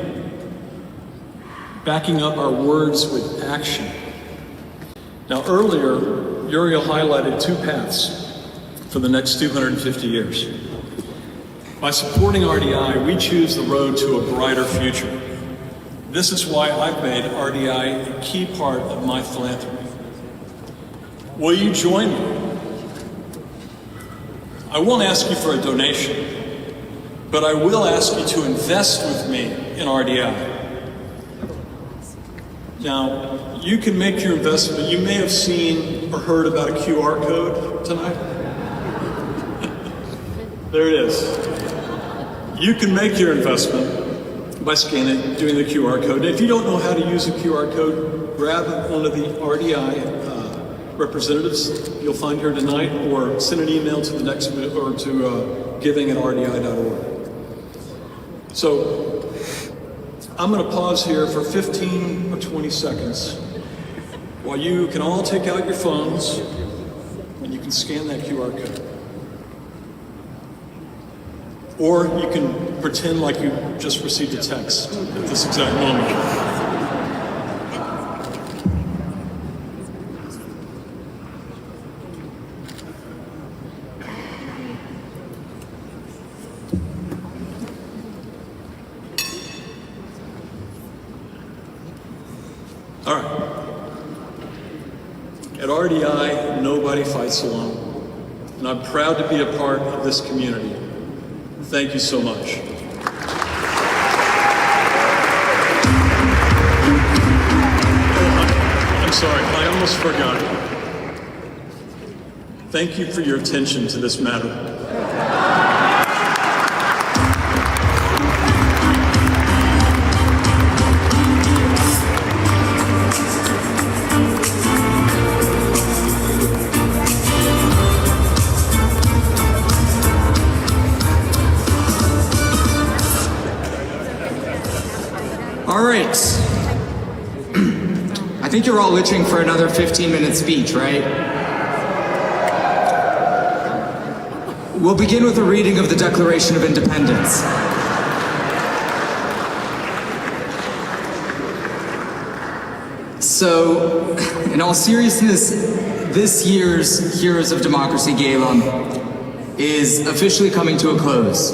backing up our words with action. Now earlier, Uriel highlighted two paths for the next 250 years. By supporting RDI, we choose the road to a brighter future. This is why I've made RDI a key part of my philanthropy. Will you join me? I won't ask you for a donation, but I will ask you to invest with me in RDI. Now, you can make your investment. You may have seen or heard about a QR code tonight. There it is. You can make your investment by scanning, doing the QR code. If you don't know how to use a QR code, grab one of the RDI representatives you'll find here tonight, or send an email to the next or to giving@rdi.org. So I'm going to pause here for 15 or 20 seconds while you can all take out your phones and you can scan that QR code. Or you can pretend like you just received a text at this exact moment. All right. At RDI, nobody fights alone. And I'm proud to be a part of this community. Thank you so much. I'm sorry, I almost forgot. Thank you for your attention to this matter.
All right. I think you're all itching for another 15-minute speech, right? We'll begin with a reading of the Declaration of Independence. So, in all seriousness, this year's Heroes of Democracy Gala is officially coming to a close.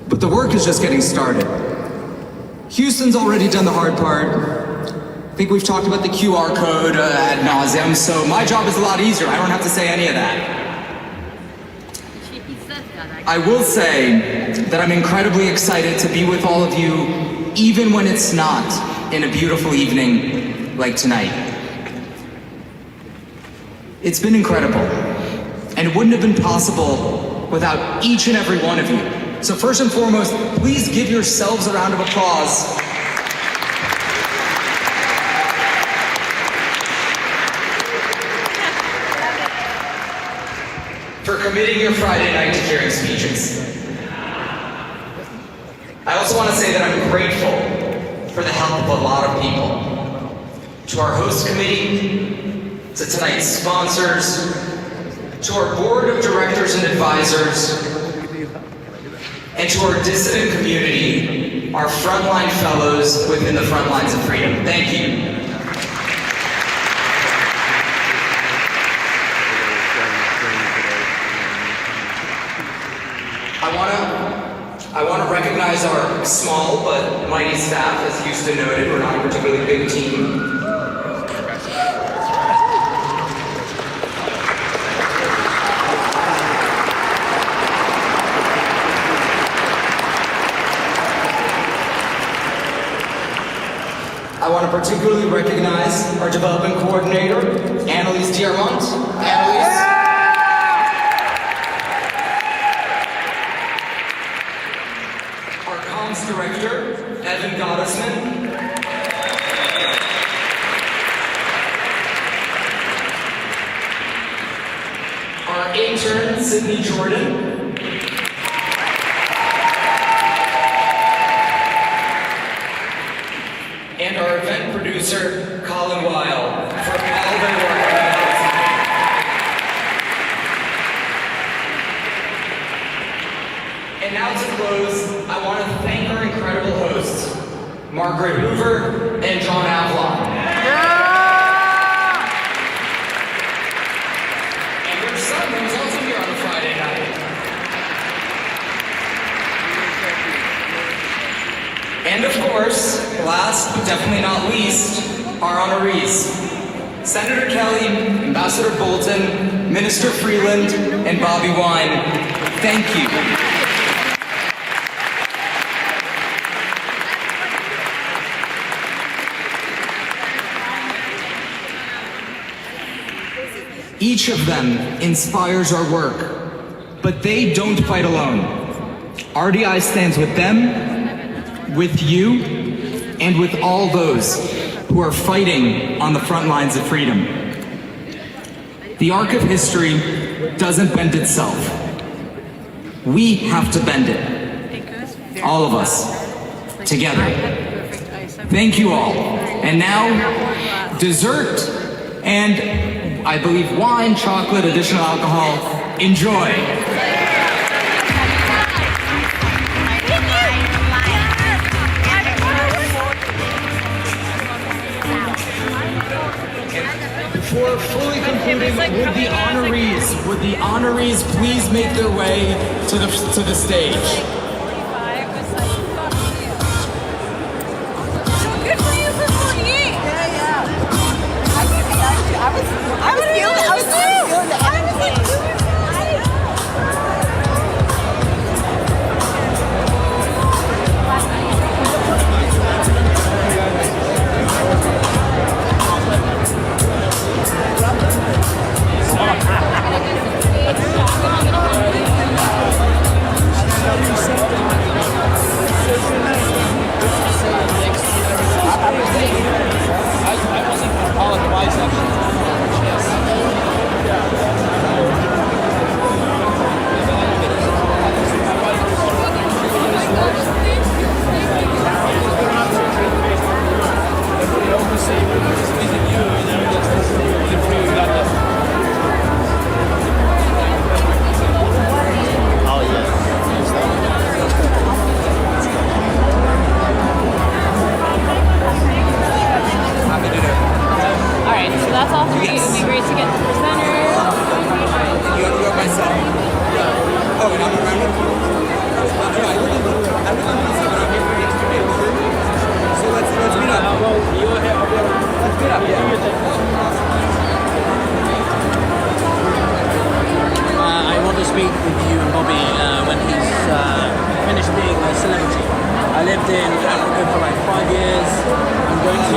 But the work is just getting started. Houston's already done the hard part. I think we've talked about the QR code ad nauseum, so my job is a lot easier. I don't have to say any of that. I will say that I'm incredibly excited to be with all of you, even when it's not in a beautiful evening like tonight. It's been incredible, and it wouldn't have been possible without each and every one of you. So first and foremost, please give yourselves a round of applause for committing your Friday night to hearing speeches. I also want to say that I'm grateful for the help of a lot of people. To our host committee, to tonight's sponsors, to our board of directors and advisors, and to our dissident community, our frontline fellows within the front lines of freedom. Thank you. I want to recognize our small but mighty staff. As Houston noted, we're not a particularly big team. I want to particularly recognize our development coordinator, Annalise Diarmont. Annalise. Our comms director, Evan Gottesman. Our intern, Sydney Jordan. And our event producer, Colin Weil, for all their work. Margaret Hoover, and John Avalon. And their son, who was also here on a Friday night. And of course, last but definitely not least, our honorees. Senator Kelly, Ambassador Bolton, Minister Freeland, and Bobiwine, thank you. Each of them inspires our work, but they don't fight alone. RDI stands with them, with you, and with all those who are fighting on the front lines of freedom. The arc of history doesn't bend itself. We have to bend it. All of us, together. Thank you all. And now, dessert and I believe wine, chocolate, additional alcohol. Enjoy. Before fully concluding, would the honorees please make their way to the stage?
That's all for me. It would be great to get the presenters.
You have myself. Oh, and I'm around it? I really want to see what I'm here for next year. So let's meet up. Let's meet up, yeah.
I want to speak with you and Bobby when he's finished being a celebrity. I lived in Africa for like 5 years. I'm going to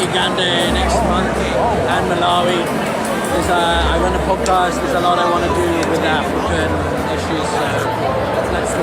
Uganda next month and Malawi. I run a podcast. There's a lot I want to do with the African issues. So let's go.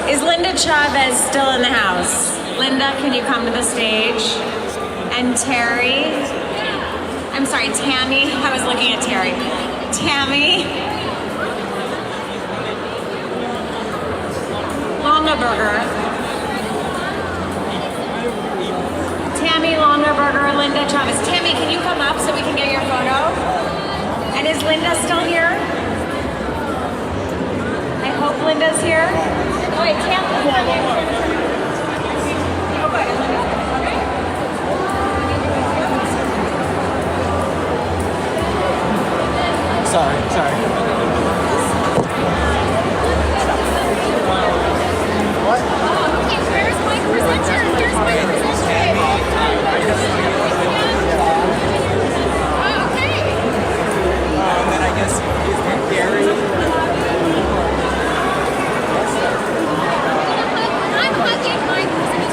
Is Linda Chavez still in the house? Linda, can you come to the stage? And Terry? I'm sorry, Tammy. I was looking at Terry. Tammy? Longaberger. Tammy Longaberger, Linda Chavez. Tammy, can you come up so we can get your photo? And is Linda still here? I hope Linda's here. Oh wait, Tammy.
Sorry.
What? Okay, where's my presenter? Here's my presenter. Okay.
And then I guess is that Gary?
I'm hugging my presenter.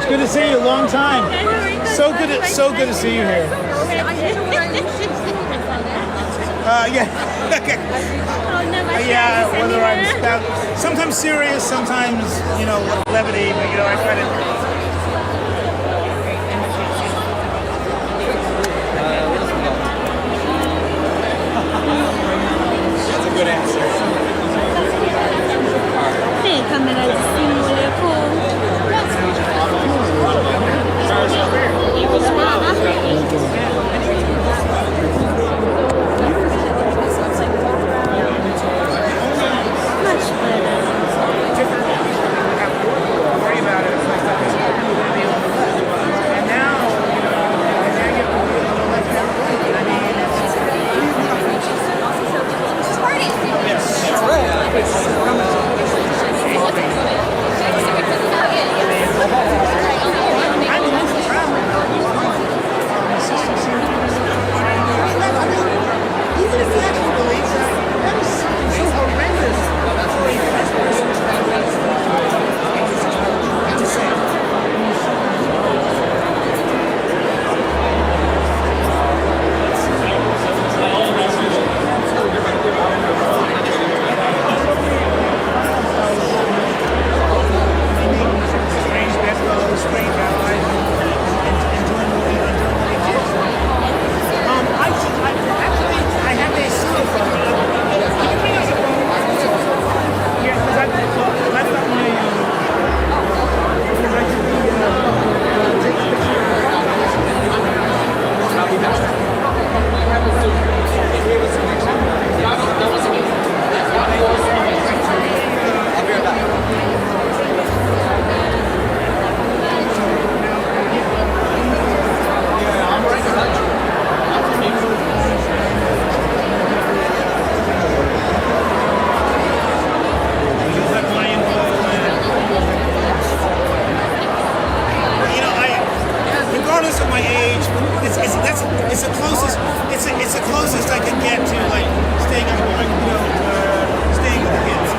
Good to see you. Long time. So good to see you here. Yeah, whether I'm sometimes serious, sometimes, levity, but, I try to...
That's a good answer.
Sì, camera di simbolo
it's the closest I can get to like staying with the kids.